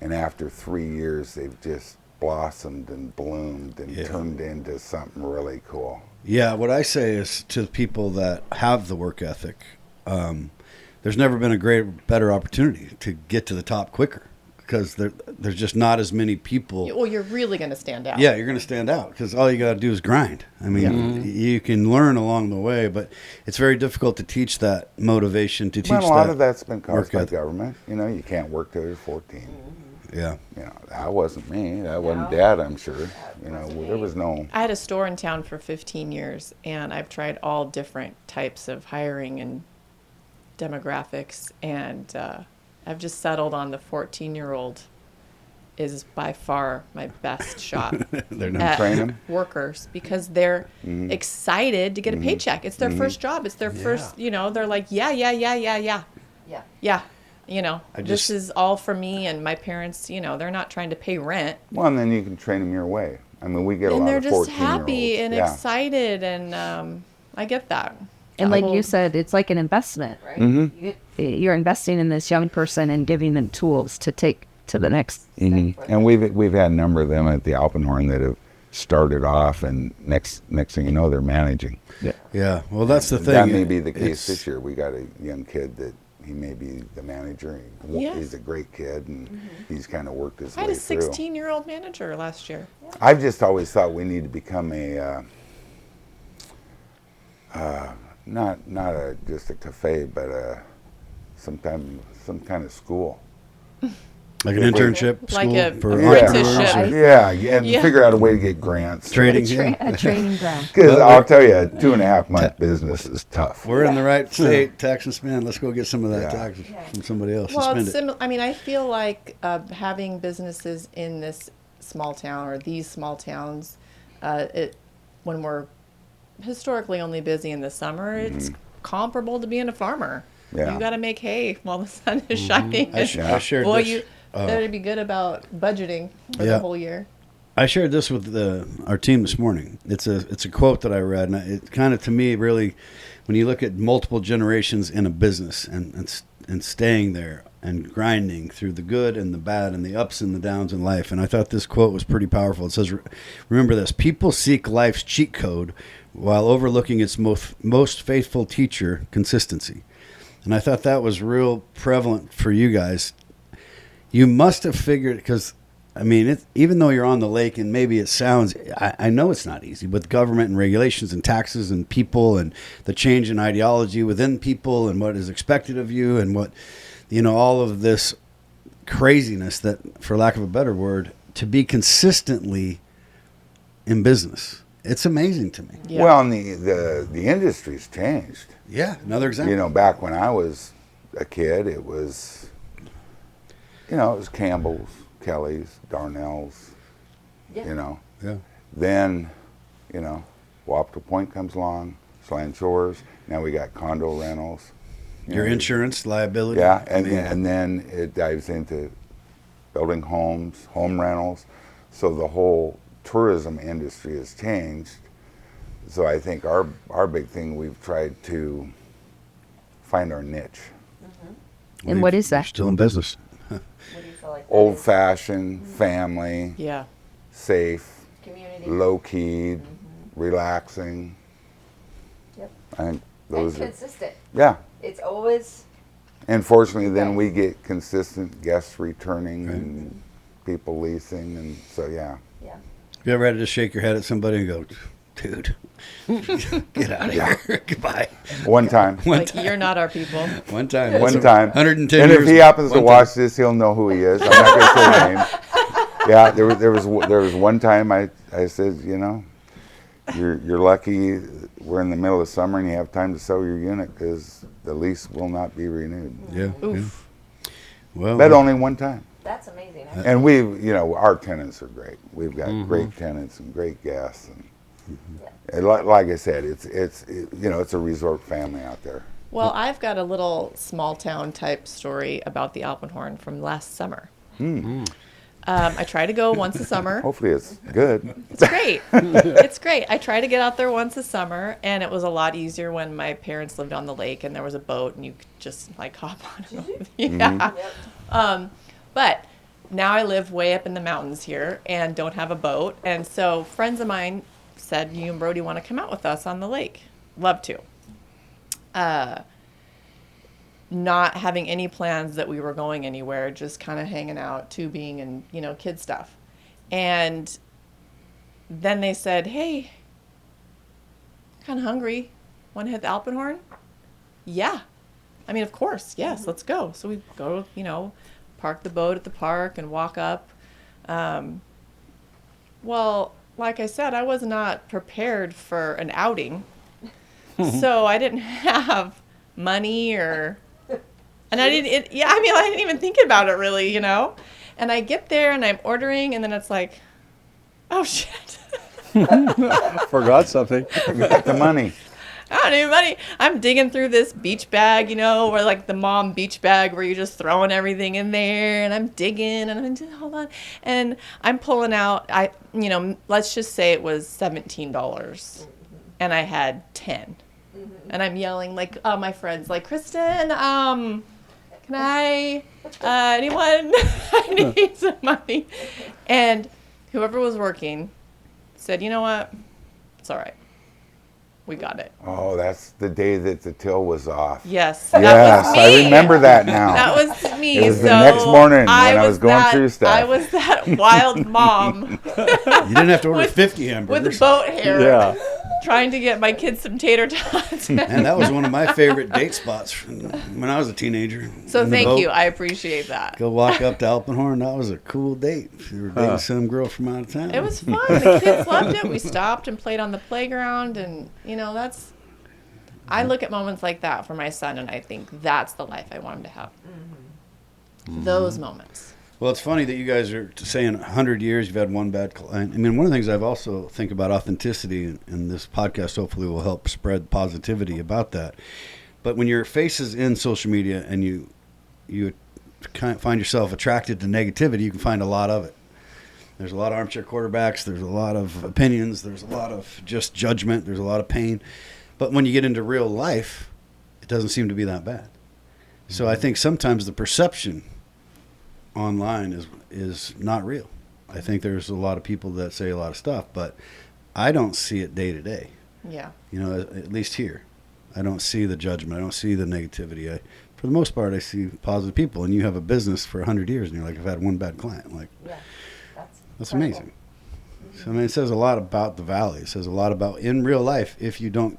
and after 3 years they've just blossomed and bloomed and turned into something really cool. Yeah, what I say is to people that have the work ethic, there's never been a better opportunity to get to the top quicker. Because there's just not as many people. Well, you're really going to stand out. Yeah, you're going to stand out because all you got to do is grind. I mean, you can learn along the way, but it's very difficult to teach that motivation, to teach that. Well, a lot of that's been caused by government. You know, you can't work till you're 14. Yeah. You know, that wasn't me. That wasn't Dad, I'm sure. You know, there was no... I had a store in town for 15 years, and I've tried all different types of hiring and demographics, and... I've just settled on the 14-year-old is by far my best shot They're not at training workers because they're excited to get a paycheck. It's their first job. It's their first, you know, they're like, yeah. You know, this is all for me and my parents, you know, they're not trying to pay rent. Well, and then you can train them your way. I mean, we get a And lot they're of 14-year-olds. just happy and excited, and I get that. And like you said, it's like an investment, right? You're investing in this young person and giving them tools to take to the next step. And we've had a number of them at the Alpenhorn that have started off, and next thing you know, they're managing. Yeah, well, that's the thing. That may be the case this year. We got a young kid that he may be the manager. He's a great kid, and he's kind of worked his way through. I had a 16-year-old manager last year. I've just always thought we need to become a not just a cafe, but some kind of school. Like an internship Like school a for apprenticeship. And figure out a way to get grants. trading. A training ground. Because I'll tell you, a 2.5-month business is tough. We're in the right state, tax and spend. Let's go get some of that tax from somebody else Well, and it's spend it. I mean, I feel like having businesses in this small town or these small towns, when we're historically only busy in the summer, it's comparable to being a farmer. Yeah. You got to make hay while the sun is shining. I shared Boy, this. you better be good about budgeting for the whole year. I shared this with our team this morning. It's a quote that I read, and it kind of, to me, really, when you look at multiple generations in a business and staying there and grinding through the good and the bad and the ups and the downs in life, and I thought this quote was pretty powerful. It says, remember this, people seek life's cheat code while overlooking its most faithful teacher, consistency. And I thought that was real prevalent for you guys. You must have figured, because, I mean, even though you're on the lake and maybe it sounds, I know it's not easy, with government and regulations and taxes and people and the change in ideology within people and what is expected of you and what, you know, all of this craziness that, for lack of a better word, to be consistently in business. It's amazing to me. Yeah. Well, and the industry's changed. Yeah, another example. You know, back when I was a kid, it was, you know, it was Campbell's, Kelly's, Darnell's, you know. Yeah. Then, you know, Wapta Point comes along, Slant Shores. Now we got condo rentals. Your insurance, liability. Yeah, and then it dives into building homes, home rentals. So the whole tourism industry has changed. So I think our big thing, we've tried to find our niche. And what is You're that? still in business. What do you feel like? Old-fashioned, family, Yeah. safe, Community. low-keyed, relaxing. Yep. I think And those are, consistent. yeah. It's always And fortunately, then we get consistent guests returning and people leasing, and so Yeah. You ever had to just shake your head at somebody and go, dude, get out of here. Goodbye. one time. Like, you're not our people. One time. One time. 110 and years. if he happens to one watch this, he'll know who he is. I'm not going to say his name. Yeah, there was one time I said, you know, you're lucky we're in the middle of summer and you have time to sell your unit because the lease will not be renewed. Yeah. Oof. Well, But only one time. That's amazing. And our tenants are great. We've got great tenants and great guests. And like I said, it's a resort family out there. Well, I've got a little small town type story about the Alpenhorn from last summer. I try to go once a summer. Hopefully it's good. It's great. It's great. I try to get out there once a summer, and it was a lot easier when my parents lived on the lake and there was a boat and you could just like hop on it. Yeah. But now I live way up in the mountains here and don't have a boat. And so friends of mine said, you and Brody want to come out with us on the lake? Love to. Not having any plans that we were going anywhere, just kind of hanging out, tubing and, kid stuff. And then they said, hey, kind of hungry. Want to hit the Alpenhorn? Yeah. I mean, of course. Yes, let's go. So we go, park the boat at the park and walk up. Well, like I said, I was not prepared for an outing. So I didn't have money and I didn't even think about it really, And I get there and I'm ordering and then it's like, oh shit. Forgot something. Got the money. I don't have money. I'm digging through this beach bag, where like the mom beach bag where you're just throwing everything in there, and I'm digging and I'm hold on, and I'm pulling out. Let's just say it was $17, and I had 10, and I'm yelling like my friends, like Kristen, can I, anyone? I need some money, and whoever was working said, you know what, it's all right. We got it. Oh, that's the day that the till was off. Yes. Yes, That was me. I remember that now. That was me. It was so the next morning when I was going through stuff. I was that wild mom You didn't have to order 50 hamburgers. with boat hair. Yeah. Trying to get my kids some tater tots. And that was one of my favorite date spots when I was a teenager. So In the thank boat. you. I appreciate that. Go walk up to Alpenhorn. That was a cool date. You were dating some girl from out of town. It was fun. The kids loved it. We stopped and played on the playground, and that's. I look at moments like that for my son, and I think that's the life I want him to have. Those moments. Well, it's funny that you guys are saying 100 years you've had one bad client. I mean, one of the things I've also think about authenticity, and this podcast hopefully will help spread positivity about that. But when your face is in social media and you kind of find yourself attracted to negativity, you can find a lot of it. There's a lot of armchair quarterbacks. There's a lot of opinions. There's a lot of just judgment. There's a lot of pain. But when you get into real life, it doesn't seem to be that bad. So I think sometimes the perception online is not real. I think there's a lot of people that say a lot of stuff, but I don't see it day to day. Yeah. At least here. I don't see the judgment. I don't see the negativity. For the most part, I see positive people. And you have a business for 100 years, and you're like, I've had one bad client. Like, Yeah. that's amazing. So, I mean, it says a lot about the valley. It says a lot about in real life. If you don't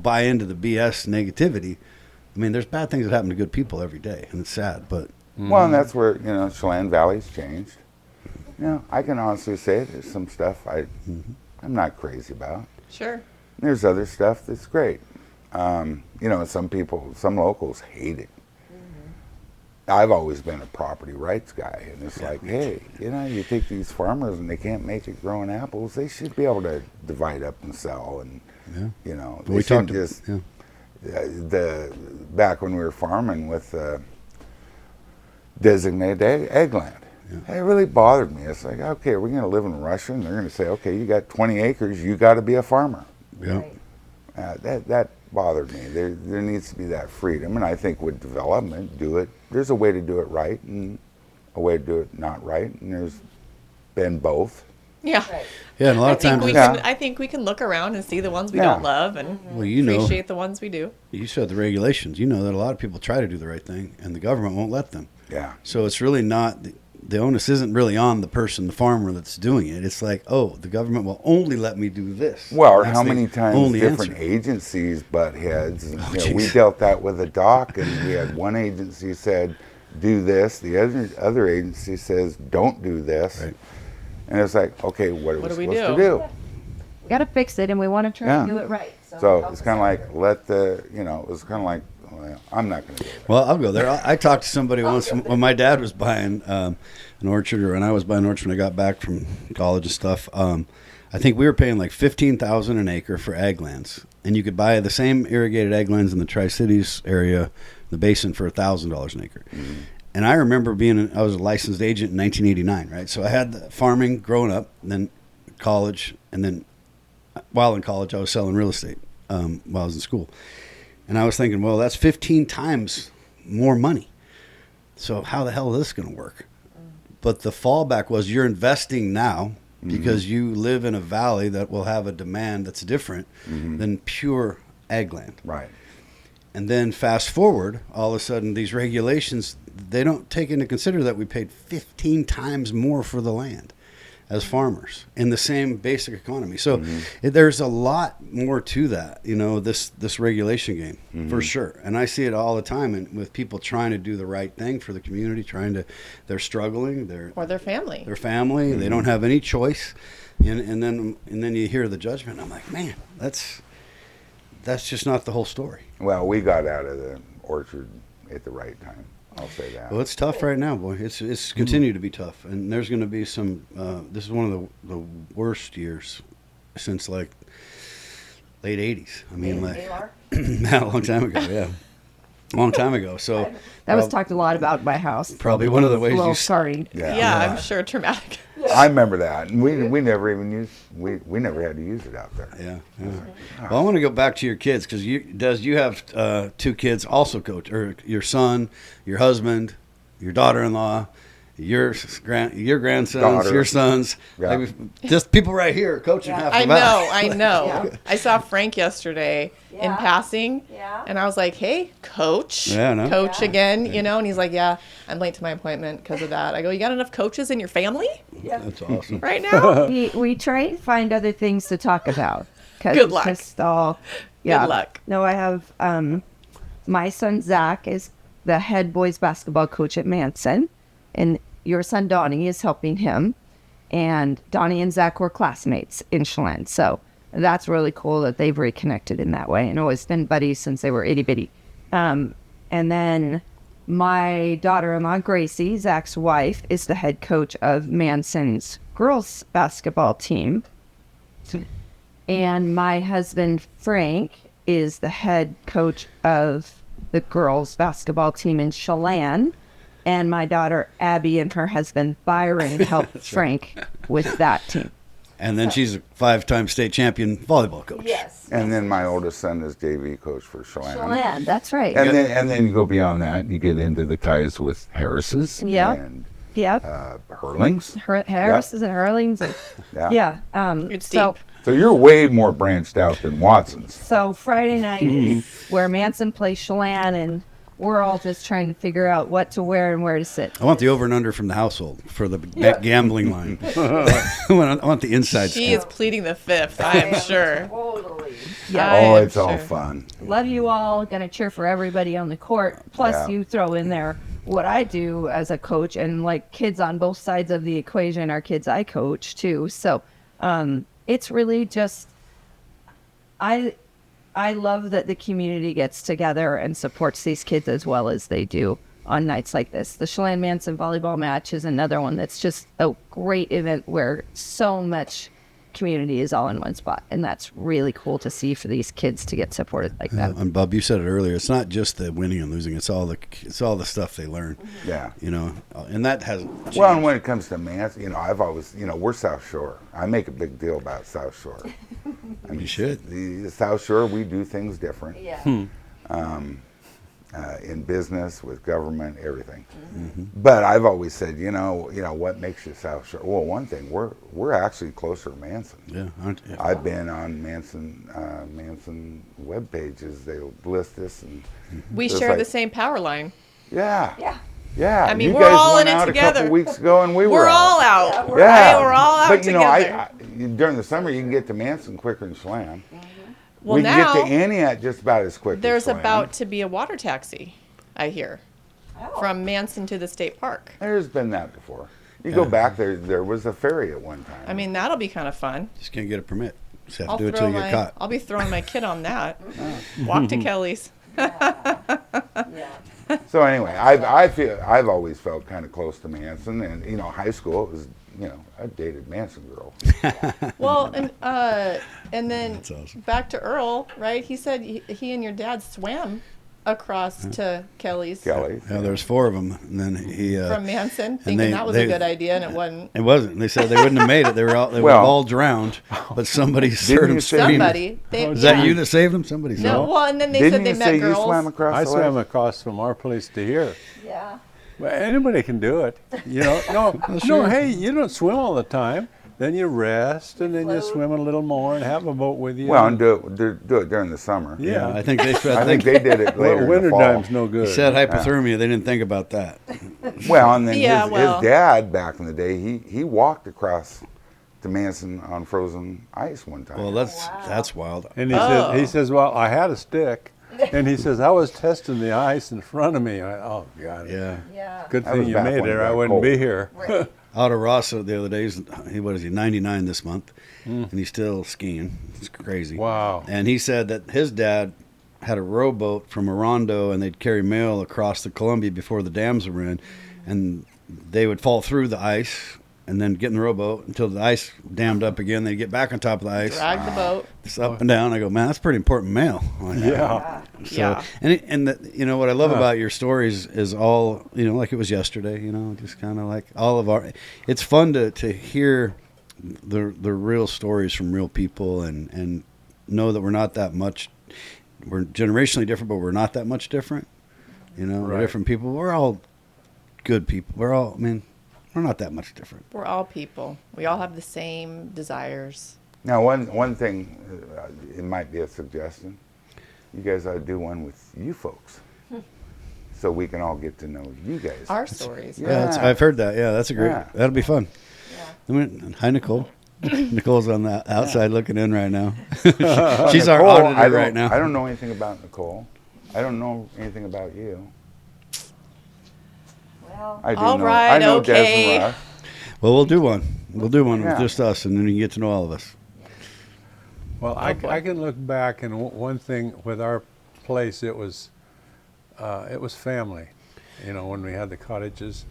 buy into the BS negativity. I mean, there's bad things that happen to good people every day, and it's sad. But Well, and that's where Chelan Valley's changed. I can honestly say there's some stuff I'm not crazy about. Sure. There's other stuff that's great. Some locals hate it. I've always been a property rights guy, and it's like, hey, you take these farmers and they can't make it growing apples, they should be able to divide up and sell, and they shouldn't just back when we were farming with designated eggland. It really bothered me. It's like, okay, we're going to live in Russia, and they're going to say, okay, you got 20 acres, you got to be a farmer. yeah. That bothered me. There needs to be that freedom, and I think with development, there's a way to do it right and a way to do it not right, and there's been both. Yeah. Right. Yeah, and a lot I of think times, we Yeah. can. I think we can look around and see the ones we Yeah. don't love and well, you know, appreciate the ones we do. you said the regulations. You know that a lot of people try to do the right thing, and the government won't let them. Yeah. So it's really not the onus isn't really on the person, the farmer that's doing it. It's like, oh, the government will only let me do this. Well, or That's how the many times only different answer. agencies butt heads? And, we jeez. dealt that with a dock, and we had one agency said, do this. The other agency says, don't do this. Right. And it's like, okay, what are What do we we supposed do? to do? We got to fix it, and we want to try Yeah. to do it right. So help it's us kind of out like, here. let the, it was kind of like, well, I'm not going to do it. Well, I'll go there. I talked to somebody once when my dad was buying an orchard, or when I was buying an orchard when I got back from college and stuff. I think we were paying like $15,000 an acre for ag lands, and you could buy the same irrigated ag lands in the Tri-Cities area, the basin, for $1,000 an acre. Mm-hmm. And I remember I was a licensed agent in 1989, right? So I had the farming growing up, and then college, and then while in college, I was selling real estate while I was in school. And I was thinking, well, that's 15 times more money. So how the hell is this going to work? But the fallback was you're investing now because you live in a valley that will have a demand that's different than pure ag land. Right. And then fast forward, all of a sudden, these regulations, they don't take into consider that we paid 15 times more for the land as farmers in the same basic economy. So there's a lot more to that, this regulation game for sure. And I see it all the time with people trying to do the right thing for the community, they're struggling, Or their family. their family, they don't have any choice. And then you hear the judgment. I'm like, man, that's just not the whole story. Well, we got out of the orchard at the right time. I'll say that. Well, it's tough right now, boy. It's continued to be tough, and there's going to be some. This is one of the worst years since like late '80s. I mean, like a long time ago. Yeah, a long time ago. So That was talked a lot about in my house. probably one of the ways Well, you. sorry. Yeah, I'm sure traumatic. I remember that, and we never even used we never had to use it out there. Yeah. Well, I want to go back to your kids because you have two kids also, coach, or your son, your husband, your daughter-in-law, your grandsons, Daughter. your sons, Yeah. like, just people right here coaching half the I valley. know. Yeah. I saw Frank yesterday in Yeah. passing, Yeah. and I was like, "Hey, coach, Yeah, I know. coach Yeah. again," and he's like, "Yeah, I'm late to my appointment because of that." I go, "You got enough coaches in your family Yeah. That's awesome. right now?" We try to find other things to talk about. 'Cause Good it's luck. just all, yeah. Good luck. No, I have my son Zach is the head boys basketball coach at Manson, and your son Donnie is helping him. And Donnie and Zach were classmates in Chelan, so that's really cool that they've reconnected in that way and always been buddies since they were itty bitty. And then my daughter-in-law Gracie, Zach's wife, is the head coach of Manson's girls basketball team. And my husband Frank is the head coach of the girls basketball team in Chelan. And my daughter Abby and her husband Byron help Frank with that team. And then she's a 5-time state champion volleyball coach. Yes. And then my oldest son is JV coach for Chelan. Chelan, that's right. And then you go beyond that, and you get into the ties with Harris's Yeah. and Yep. Hurlings. Harris's and Hurlings. And, Yeah. yeah. It's So, deep. So you're way more branched out than Watson's. so Friday night is where Manson plays Chelan, and we're all just trying to figure out what to wear and where to sit. I want the over and under from the household for the gambling line. I want the inside She scoop. is pleading the fifth. I am sure. Totally. Yeah. I Oh, am it's all sure. fun. Love you all. Gonna cheer for everybody on the court. Plus, Yeah. you throw in there what I do as a coach, and like kids on both sides of the equation are kids I coach too. So, it's really just I love that the community gets together and supports these kids as well as they do on nights like this. The Chelan Manson volleyball match is another one that's just a great event where so much community is all in one spot, and that's really cool to see for these kids to get supported like that. And Bub, you said it earlier. It's not just the winning and losing. It's all the stuff they learn. Yeah. And that hasn't changed. Well, and when it comes to Manson, I've always, we're South Shore. I make a big deal about South Shore. I mean, You should. The South Shore, we do things different. Yeah. in business, with government, everything. But I've always said, you know what makes you South Shore? Well, one thing, we're actually closer to Manson. Yeah, aren't you? I've been on Manson web pages. They list this, and We it's share like, the same power line. Yeah. Yeah. Yeah. I mean, you we're guys all went in it out together. a couple weeks ago, and we were We're all out. Yeah, we're Yeah, Right? We're all out but you know, together. during the summer you can get to Manson quicker than Chelan. Well, we can get now to Aniat just about as quick. there's as Chelan. about to be a water taxi, I hear, Oh. from Manson to the state park. There's been that before. You go back there. There was a ferry at one time. I mean, that'll be kind of fun. Just can't get a permit. Just have I'll to do it till you get caught. I'll be throwing my kid on that. Walk to Kelly's. Yeah. So anyway, I've always felt kind of close to Manson, and you know, high school it was, you know, I dated Manson girl. Well, and then That's awesome. back to Earl, right? He said he and your dad swam across to Kelly's Kelly. Yeah, there's 4 of them, and then he. from Manson, thinking that was a good idea, and it wasn't. It wasn't. They said they wouldn't have made it. They were all. They were Well- all drowned, but somebody heard them you say- screaming. Somebody. Is that you that saved them? Somebody saved No, them. well, and then they Didn't said they you met say girls. you swam across I the swam lake? across from our place to here. Yeah. Well, anybody can do it. You know, no, sure. hey, you don't swim all the time. Then you rest, and then you Float. swim a little more and have a boat with you. Well, and do it during the summer. yeah. I think they. I think they did it later in winter the fall. time's no good. He said hypothermia. They didn't think about that. Well, and then Yeah, his well. dad back in the day, he walked across to Manson on frozen ice one time. Well, that's wild. And Oh. he says, well, I had a stick, and he says I was testing the ice in front of me. Oh God. Yeah. Yeah. Good That thing was you back made when it, it or I got wouldn't cold. be here. Right. Out of Rossa the other day, what is he, 99 this month, and he's still skiing. It's crazy. Wow. And he said that his dad had a rowboat from Orondo, and they'd carry mail across the Columbia before the dams were in, and they would fall through the ice and then get in the rowboat until the ice dammed up again. They'd get back on top of the ice. Drag the boat. It's up and down. I go, man, that's pretty important mail. Yeah. So, Yeah. and you know what I love about your stories is all, you know, like it was yesterday, you know, just kind of like all of our, it's fun to hear the real stories from real people and know that we're not that much, we're generationally different, but we're not that much different. You know, we're Right. different people. We're all good people. We're not that much different. We're all people. We all have the same desires. Now, one thing, it might be a suggestion. You guys ought to do one with you folks, so we can all get to know you guys. Our stories. Yeah, I've heard that. Yeah, that's a great, Yeah. that'll be fun. Yeah. Hi, Nicole. Nicole's on the outside looking in right now. She's our Nicole, auditor right now. I don't know anything about Nicole. I don't know anything about you. Well, I do All know. right, I know okay. Des and Russ. Well, we'll do one. We'll do one Yeah. with just us, and then you get to know all of us. Well, I can look back, and one thing with our place, it was family. You know, when we had the cottages,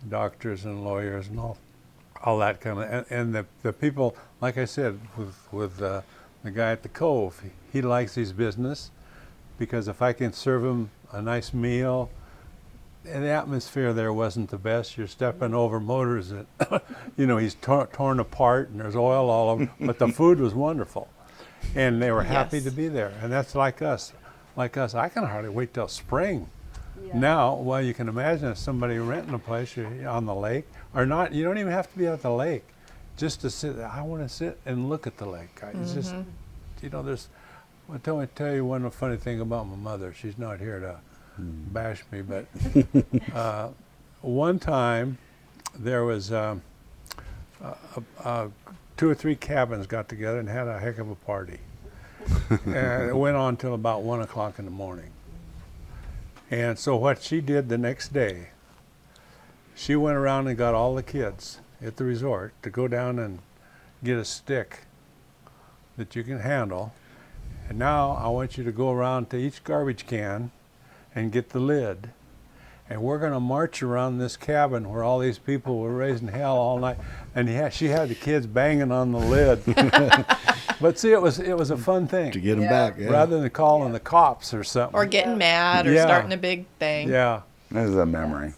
doctors and lawyers and all that kind of, and the people, like I said, with the guy at the Cove, he likes his business, because if I can serve him a nice meal, and the atmosphere there wasn't the best. You're stepping over motors that, you know, he's torn apart and there's oil all over, but the food was wonderful. And they were happy Yes. to be there. And that's like us. Like us, I can hardly wait till spring. yeah. Now, well, you can imagine if somebody renting a place on the lake, or not, you don't even have to be at the lake. Just to sit, I want to sit and look at the lake. It's just, you know, I'll tell you one funny thing about my mother. She's not here to bash me, but one time there was 2 or 3 cabins got together and had a heck of a party. And it went on till about 1 o'clock in the morning. And so what she did the next day, she went around and got all the kids at the resort to go down and get a stick that you can handle. And now I want you to go around to each garbage can and get the lid. And we're going to march around this cabin where all these people were raising hell all night. And she had the kids banging on the lid. But see, it was a fun thing. To get them Yeah. back. Yeah. Rather than calling the cops or something. Or getting mad or Yeah. starting a big thing. Yeah, This is a memory.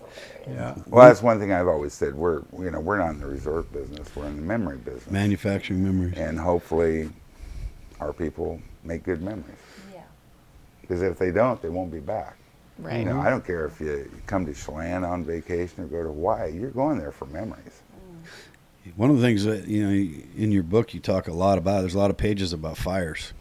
yeah. Well, that's one thing I've always said. We're not in the resort business. We're in the memory business. Manufacturing memories. And hopefully, our people make good memories. Yeah. Because if they don't, they won't be back. Right. You know, I don't care if you come to Chelan on vacation or go to Hawaii. You're going there for memories. One of the things that, you know, in your book you talk a lot about, there's a lot of pages about fires.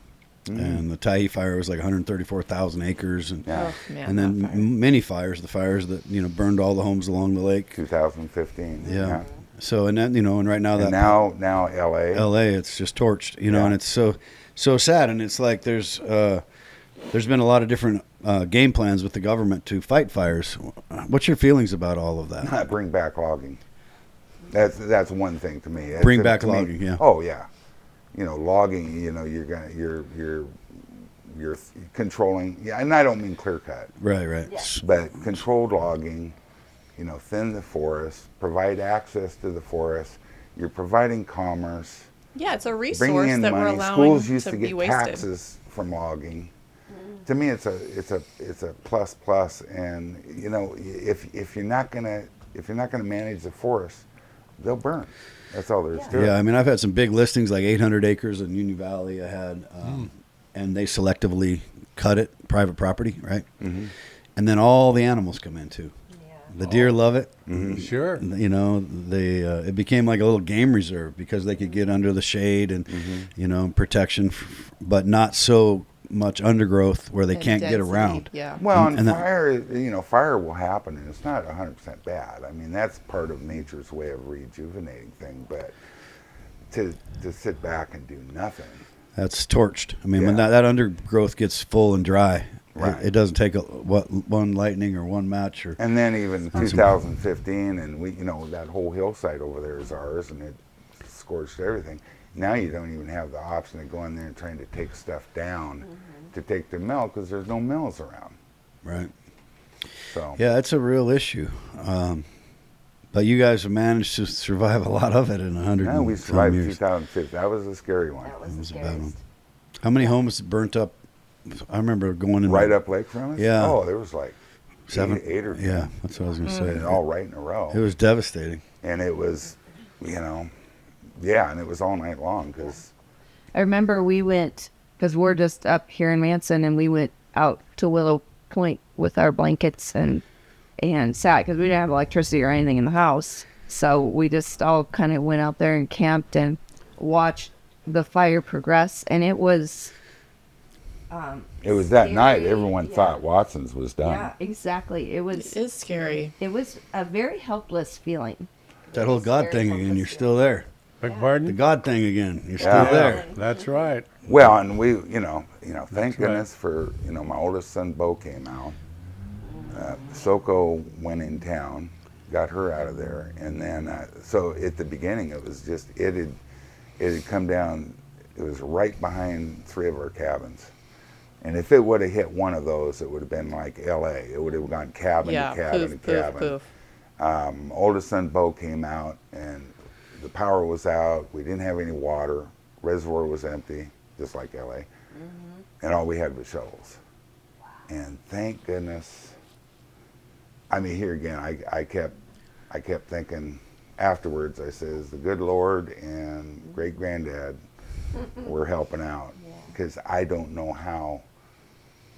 And the Tyee fire was like 134,000 acres. And, Yeah. Oh, man, and then that fire. many fires, the fires that, you know, burned all the homes along the lake. 2015. Yeah. So, and that, you know, and right now And that now LA. LA, it's just torched, you know, Yeah. and it's so sad. And it's like there's been a lot of different game plans with the government to fight fires. What's your feelings about all of that? Bring back logging. That's one thing to me. Bring To- back to me- logging, yeah. Oh yeah. You know, logging. You know, you're controlling. Yeah, and I don't mean clear cut, Right. but controlled logging. You know, thin the forest, provide access to the forest. You're providing commerce, Yeah, it's a bringing resource in that we're money. allowing Schools used to to be get wasted. taxes from logging. To me, it's a plus. And you know, if you're not gonna manage the forest, they'll burn. That's all there is to it. Yeah, I mean, I've had some big listings, like 800 acres in Union Valley. I had, and they selectively cut it, private property, right? Mm-hmm. And then all the animals come in too. The deer love it. Sure. You know, they it became like a little game reserve because they could get under the shade and you know, protection, but not so much undergrowth where they And can't get density, around. Yeah. Well, And and that- fire, you know, fire will happen, and it's not 100% bad. I mean, that's part of nature's way of rejuvenating thing. But to sit back and do nothing, That's torched. I mean, when Yeah. that undergrowth gets full and dry, Right. it doesn't take one lightning or one match or. and then even Awesome. 2015, and we, you know, that whole hillside over there is ours, and it scorched everything. Now you don't even have the option of going there and trying to take stuff down to take the mill because there's no mills around. Right. So Yeah, it's a real issue. But you guys have managed to survive a lot of it in 100 no, we and some survived years. 2015. That was a scary one. That was It the was a bad one. scariest. How many homes burnt up? I remember going in Right up lake from us? Yeah. Oh, there was like seven, eight or 10. Yeah, that's what I was going to say. And all right in a row. It was devastating. And it was, you know, yeah, and it was all night long because I remember we went, because we're just up here in Manson, and we went out to Willow Point with our blankets and sat, because we didn't have electricity or anything in the house. So we just all kind of went out there and camped and watched the fire progress. And it was it was that night scary, everyone yeah. thought Watson's was done. yeah, exactly. It was It is scary. It was a very helpless feeling. That whole God thing again. You're still there. Beg The pardon? God thing again. You're still Yeah. there. That's right. Well, and we, you know, thank That's right. goodness for, you know, my oldest son, Bo, came out. Soko went in town, got her out of there. And then, so at the beginning, it was just, it had come down, it was right behind 3 of our cabins. And if it would have hit one of those, it would have been like LA. It would have gone cabin Yeah. to cabin Poof, to poof, cabin. poof. Oldest son Bo came out and the power was out. We didn't have any water. Reservoir was empty, just like LA. And all we had was shovels. And thank goodness. I mean, here again, I kept thinking afterwards. I says the good Lord and great granddad were helping out because I don't know how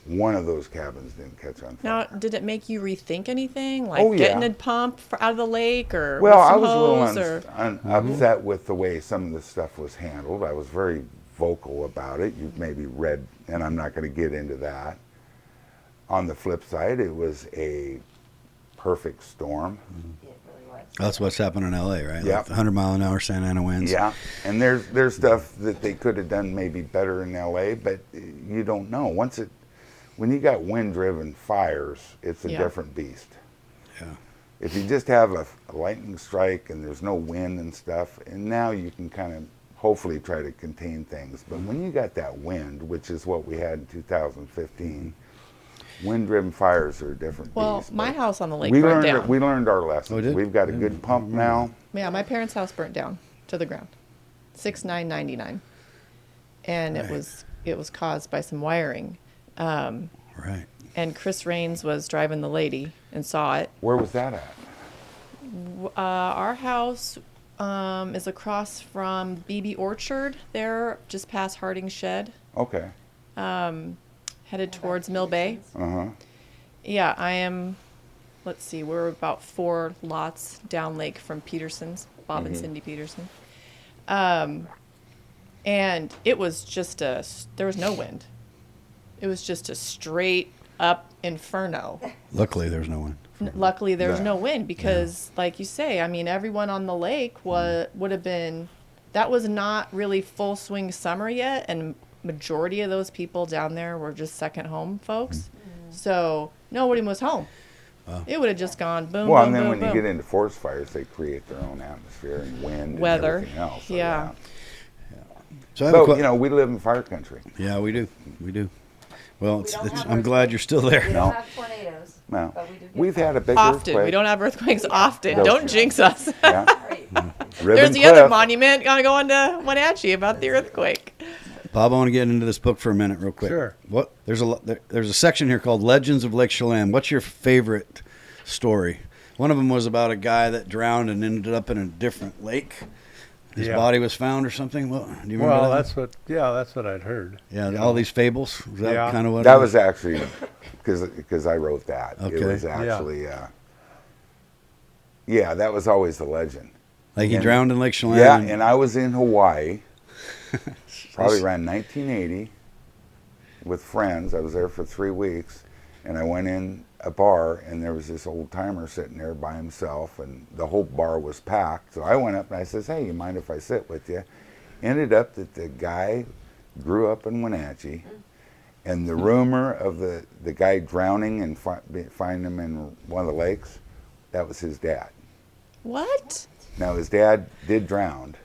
one of those cabins didn't catch on fire. Now, did it make you rethink anything, like Oh, yeah. getting a pump out of the lake, or Well, with I some was a hose, little upset with the way some of the stuff was handled. I was very vocal about it. You've maybe read, and I'm not going to get into that. On the flip side, it was a perfect storm. It really was. That's what's happening in LA, right? Yeah. Like the 100-mile-an-hour Santa Ana winds. Yeah, and there's stuff that they could have done maybe better in LA, but you don't know. When you got wind-driven fires, it's a Yeah. different beast. Yeah. If you just have a lightning strike and there's no wind and stuff, and now you can kind of hopefully try to contain things. But when you got that wind, which is what we had in 2015, wind-driven fires are a different Well, beast. my but house on the lake we burned learned down. we learned our lesson. Oh, did? We've got a good pump now. Yeah, my parents' house burnt down to the ground, 6,999, and Right. it was caused by some wiring. Right. And Chris Raines was driving the lady and saw it. Where was that at? Our house is across from BB Orchard, there, just past Harding Shed, Okay. headed towards Mill Bay. Uh-huh. Yeah, I am. Let's see, we're about 4 lots down lake from Peterson's, Bob and Cindy Peterson. And it was just there was no wind. It was just a straight up inferno. Luckily, there's no one. Luckily, there was Yeah. no wind because, like you say, I mean, everyone on the lake would have been. That was not really full swing summer yet, and majority of those people down there were just second home folks. So nobody was home. It would have just gone boom, Well, boom, and then boom, when boom. you get into forest fires, they create their own atmosphere and wind Weather. and everything else. So, Yeah. So I have a But, you know, we live in fire country. yeah, we do. We do. Well, We don't have I'm glad you're still We there. don't No. have tornadoes. No. But we do get We've had a big Often. earthquake. We don't have earthquakes often. Those- Don't jinx us. Yeah. Right. Ribbon There's the other Cliff. monument gonna go into Wenatchee about the earthquake. Bob, I want to get into this book for a minute, real quick. Sure. What there's a section here called Legends of Lake Chelan. What's your favorite story? One of them was about a guy that drowned and ended up in a different lake. His Yeah. body was found or something. Well, do you remember Well, that? that's what I'd heard. Yeah, all these fables. Was that Yeah. kind of what? That it was actually because I wrote that. Okay. It was actually, yeah, that was always the legend. like he and- drowned in Lake Chelan. Yeah, and I was in Hawaii, probably around 1980, with friends. I was there for 3 weeks, and I went in a bar, and there was this old timer sitting there by himself, and the whole bar was packed. So I went up and I says, "Hey, you mind if I sit with you?" Ended up that the guy grew up in Wenatchee, and the rumor of the guy drowning and find him in one of the lakes, that was his dad. What? Now his dad did drown,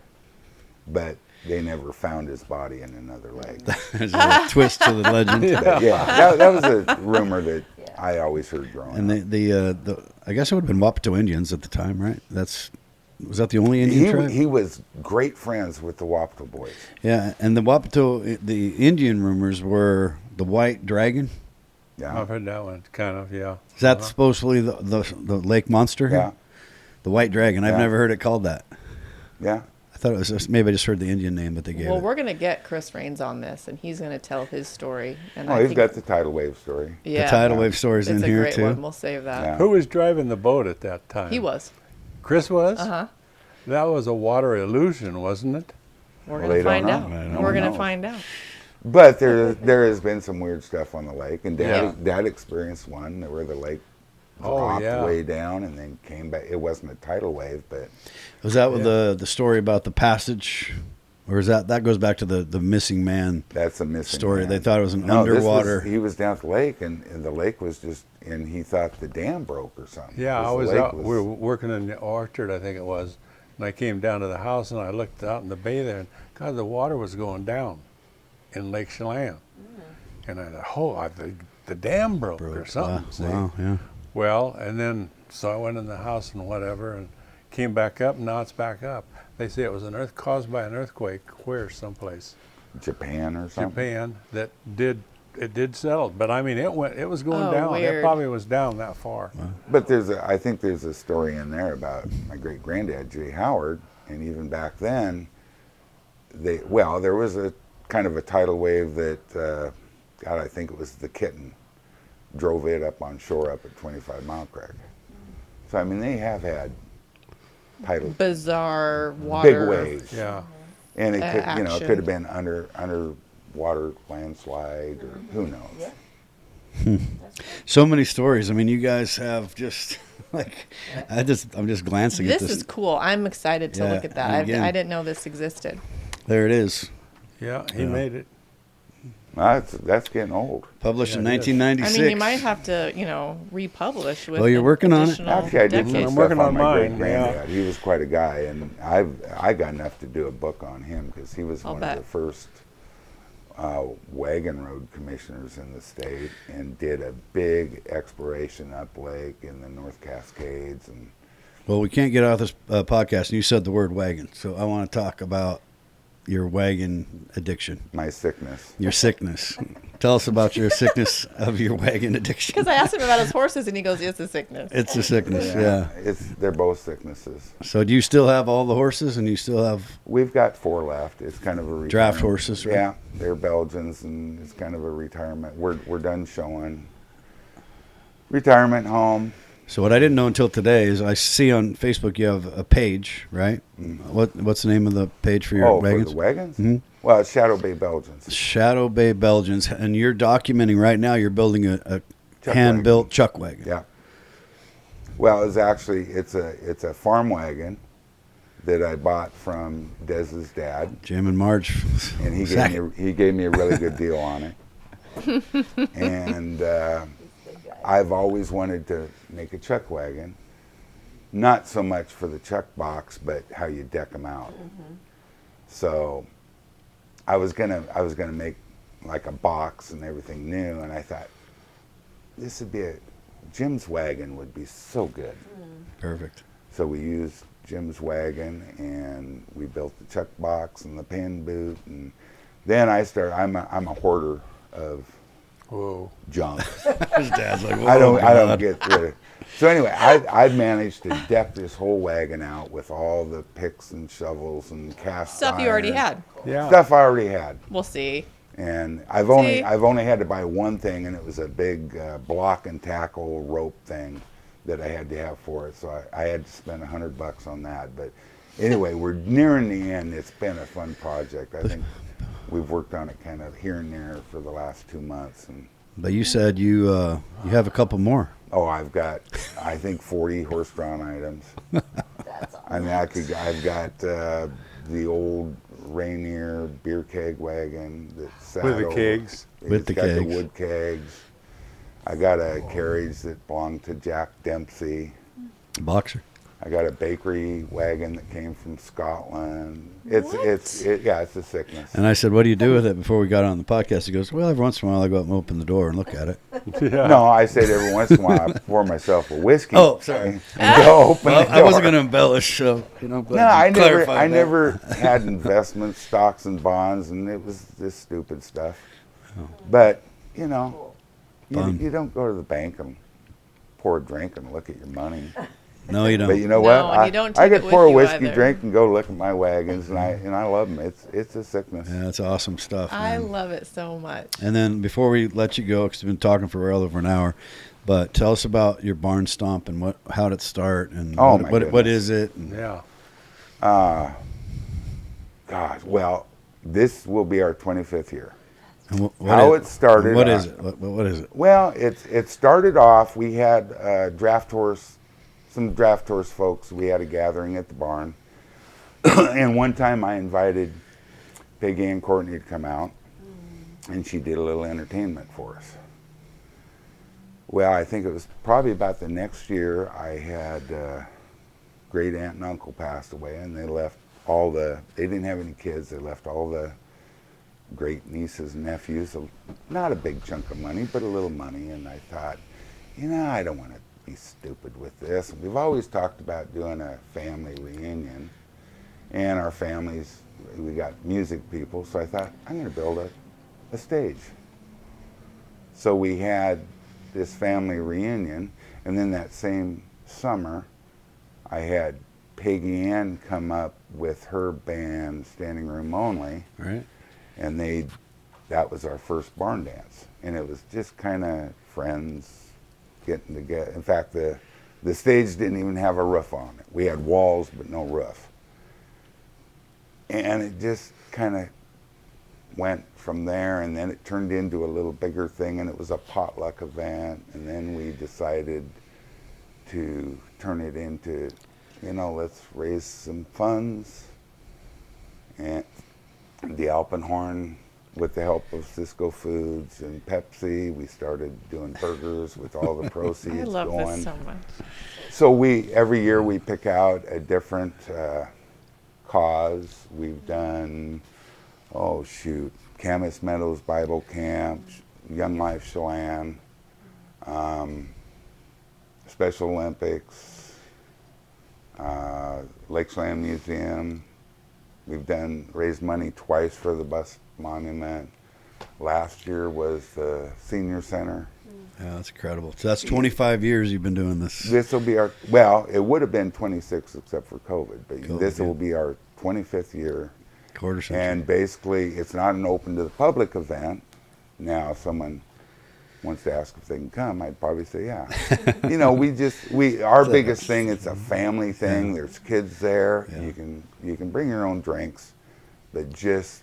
but they never found his body in another lake. There's a little twist to the legend. But yeah, that was a rumor that I always heard growing And up. the I guess it would have been Wapato Indians at the time, right? Was that the only Indian tribe? He was great friends with the Wapato boys. Yeah, and the Wapato, the Indian rumors were the White Dragon. Yeah, I've heard that one, kind of, yeah. Is that supposedly the lake monster? yeah, The White Dragon. I've Yeah. never heard it called that. yeah. I thought it was maybe I just heard the Indian name that they gave Well, it. we're gonna get Chris Raines on this, and he's gonna tell his story. And Oh, I he's think, got the tidal wave story. yeah, The tidal wave stories it's in a here great too. one. We'll save that. Yeah. Who was driving the boat at that time? He was. Chris was? Uh-huh. That was a water illusion, wasn't it? We're Well, gonna they don't find know. out. No We're one gonna knows. find out. But there has been some weird stuff on the lake, and Yeah. Dad experienced one where the lake Oh, dropped yeah. way down and then came back. It wasn't a tidal wave, but Was that with the story about the passage, or is that goes back to the missing man? that's a missing Story. man. They thought it was an No, this underwater- he was down at the lake, and the lake was just, and he thought the dam broke or something. Yeah, I 'cause the was lake out. We were working in the orchard, I think it was, and I came down to the house and I looked out in the bay there, and God, the water was going down in Lake Chelan, and I thought, oh, the dam broke or something. see? Wow, yeah. Well, and then so I went in the house and whatever, and came back up. And now it's back up. They say it was an earth caused by an earthquake. Where someplace, Japan or something. Japan, that did settle. But I mean, it was going Oh, down. It weird. probably was down that far. But I think there's a story in there about my great granddad Jay Howard, and even back then, there was a kind of a tidal wave that, God, I think it was the Kitten, drove it up on shore up at 25 Mile Creek. So I mean, they have had tidal Bizarre water. big waves, Yeah. and it could, it action. could have been underwater landslide, or who knows. So many stories. I mean, you guys have just like I'm just glancing at This this. is cool. I'm excited to Yeah, look at that. and again- I didn't know this existed. There it is. Yeah, he made it. That's getting old. Published in Yeah, it is. 1996. I mean, you might have to, republish with. Well, you're working on it. additional Actually, I did some decades. I'm stuff working on on my mine, great granddad. He was quite a guy, and I got enough to do a book on him because he was I'll one bet. of the first wagon road commissioners in the state, and did a big exploration up lake in the North Cascades. And Well, we can't get out of this podcast, and you said the word wagon, so I want to talk about your wagon addiction, my sickness. your sickness. Tell us about your sickness of your wagon addiction. Because I asked him about his horses, and he goes, "It's a sickness." It's a sickness, yeah. They're both sicknesses. So do you still have all the horses, and you still have We've got 4 left. It's kind of a Draft retirement. horses, right? Yeah, they're Belgians, and it's kind of a retirement. We're done showing. Retirement home. So what I didn't know until today is I see on Facebook you have a page, right? What's the name of the page for your wagons? For the wagons? Mhm. Well, it's Shadow Bay Belgians. Shadow Bay Belgians, and you're documenting right now. You're building a Chuck hand-built chuck wagon. Yeah. Well, it's a farm wagon that I bought from Dez's dad, Jim and Marge. and he gave me a really good deal on it. And I've always wanted to make a chuck wagon, not so much for the chuck box, but how you deck them out. So I was gonna make like a box and everything new, and I thought this would be Jim's wagon would be so good. Perfect. So we used Jim's wagon, and we built the chuck box and the pan boot, and then I'm a hoarder of Whoa. junk. His dad's like, I don't God. get rid of. So anyway, I've managed to deck this whole wagon out with all the picks and shovels and cast Stuff you already iron. had. Yeah. Stuff I already had, We'll see. and I've only had to buy one thing, and it was a big block and tackle rope thing that I had to have for it. So I had to spend $100 on that. But anyway, we're nearing the end. It's been a fun project. I think we've worked on it kind of here and there for the last 2 months, and But you said you have a couple more. I've got, I think, 40 horse-drawn items. That's awesome. I mean, I've got the old Rainier beer keg wagon that's With the kegs. With the got the kegs. wood kegs. I got a carriage that belonged to Jack Dempsey. Boxer. I got a bakery wagon that came from Scotland. It's a sickness. And I said, what do you do with it before we got on the podcast? He goes, well, every once in a while I go up and open the door and look at it. Yeah. No, I said every once in a while I pour myself a whiskey. Oh, sorry. And go open Well, the door. I wasn't going to embellish, so, but No, I clarified that. never had investment stocks and bonds, and it was this stupid stuff. But you Fun. you don't go to the bank and pour a drink and look at your money. No, you don't. But you know No, what? and you don't I take could it pour a with you whiskey either. drink and go look at my wagons, and I love them. It's a sickness. Yeah, that's awesome stuff. I man. love it so much. And then before we let you go, because we've been talking for well over an hour, but tell us about your barn stomp and how did it start and Oh, what, my what goodness. is it? And Yeah. God, well, this will be our 25th year. what How it started, What is it? What is it? Well, it started off. We had some draft horse folks. We had a gathering at the barn, and one time I invited Peggy and Courtney to come out, and she did a little entertainment for us. Well, I think it was probably about the next year I had great aunt and uncle passed away, and they left they didn't have any kids. They left all the great nieces and nephews, not a big chunk of money, but a little money. And I thought, I don't want to be stupid with this. We've always talked about doing a family reunion, and our families, we got music people, so I thought, I'm going to build a stage. So we had this family reunion, and then that same summer, I had Peggy Ann come up with her band, Standing Room Only, Right. and that was our first barn dance, and it was just kind of friends getting together. In fact, the stage didn't even have a roof on it. We had walls but no roof, and it just kind of went from there, and then it turned into a little bigger thing, and it was a potluck event, and then we decided to turn it into, let's raise some funds. And the Alpenhorn, with the help of Cisco Foods and Pepsi, we started doing burgers with all the proceeds I love going. this so much. So every year we pick out a different cause. We've done, Camas Meadows Bible Camp, Young Life Chelan, Special Olympics, Lakeland Museum. We've raised money twice for the bus monument. Last year was the senior center. Yeah, that's incredible. So that's 25 years you've been doing this. This will be it would have been 26 except for COVID, but this will be our 25th year. Quarter century. And basically, it's not an open to the public event. Now, someone wants to ask if they can come, I'd probably say yeah. You know, our biggest thing, it's a family thing. There's kids there. Yeah. You can bring your own drinks, but just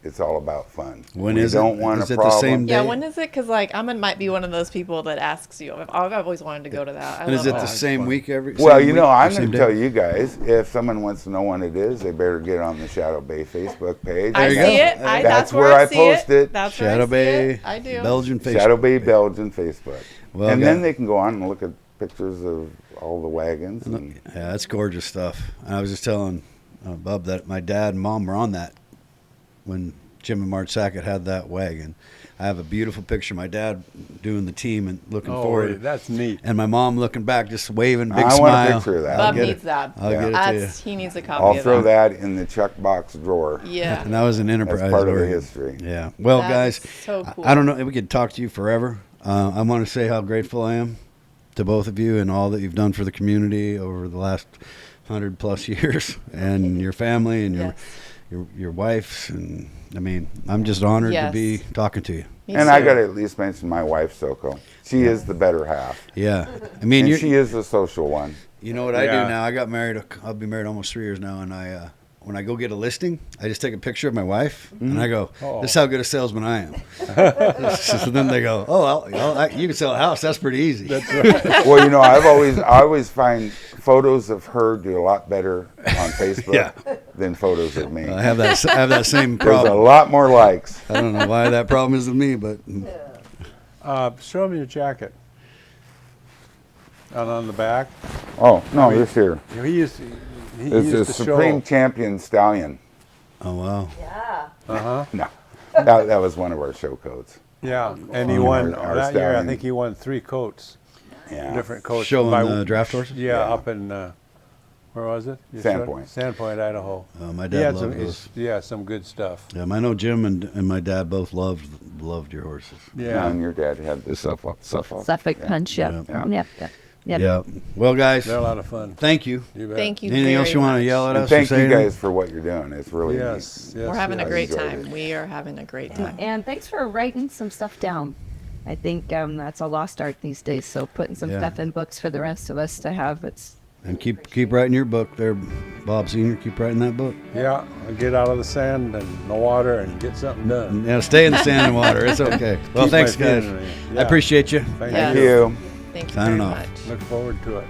it's all about fun. When we is it? don't want Is a it the problem. same Yeah, day? when is it? Because like might be one of those people that asks you. I've always wanted to go to that. I And is love it that. the same week every? Well, same you week know, or I'm same going to day? tell you guys, if someone wants to know when it is, they better get on the Shadow Bay Facebook page. I you see go. it. That's That's where where I see post it. That's Shadow where I see Bay, it. I do. Belgian Facebook. Shadow Bay Belgian Facebook. Well, and yeah. then they can go on and look at pictures of all the wagons. And, Yeah, that's gorgeous stuff. And I was just telling Bub that my dad and mom were on that when Jim and Marge Sackett had that wagon. I have a beautiful picture of my dad doing the team and looking Oh, forward. that's neat. And my mom looking back, just waving, big I smile. want a picture of that. Bob get needs it. that. I'll get it to That's he needs a copy I'll of throw that. that in the chuck box drawer. Yeah. And that was an enterprise. That's part of the wagon. history. Yeah. Well, That guys, is so cool. I don't know. We could talk to you forever. I want to say how grateful I am to both of you and all that you've done for the community over the last 100+ years, and your family and Yes. your wives. And I mean, I'm just honored to Yes. be talking to you. Me And I too. got to at least mention my wife, Soko. She is the better half. Yeah. I mean, And you she is the social one. You know what I Yeah. do now? I got married. I'll be married almost 3 years now, and I when I go get a listing, I just take a picture of my wife, and I go, Oh. "This is how good a salesman I am." So then they go, "Oh, you can sell a house. That's pretty easy." Well, you know, I always find photos of her do a lot better on Facebook Yeah. than photos of me. I have that same There's a problem. lot more likes. I don't know why that problem is with me, but Show me your jacket. And on the back, Oh, no, this here. he used It's a to Supreme show. Champion Stallion. oh wow, Yeah. Uh-huh. No, that was one of our show codes. Yeah, and he Our- won our that year. I stallion. think he won 3 coats, Yeah. different coats. showing by- the draft horses. Yeah, Yeah. up in where was it? You Sandpoint. showed- Sandpoint, Idaho. My He dad had loved some, those. yeah, some good stuff. Yeah, I know Jim and my dad both loved your horses. Yeah. And your dad had the Suffolk. Suffolk Punch, yep. Yeah. Yep. Yep. Yep. Yeah. Well, guys, They're a lot of fun. thank you. You bet. Thank you. Anything else very you want to much. yell at And us? or thank say you to them? guys for what you're doing. It's really Yes, yes. We're having a yes. great enjoyed time. We are having a great time. And thanks for writing some stuff down. I think that's a lost art these days. So putting some Yeah. stuff in books for the rest of us to have. It's And keep writing your book there, Bob Senior. Keep writing that book. Yeah, and get out of the sand and the water and get something done. Yeah, stay in the sand and water. It's okay. Well, Keep thanks, my guys. feet in it. I Yeah. appreciate you. Thank Yeah. Thank you. Thank you Signing very off. much. Look forward to it.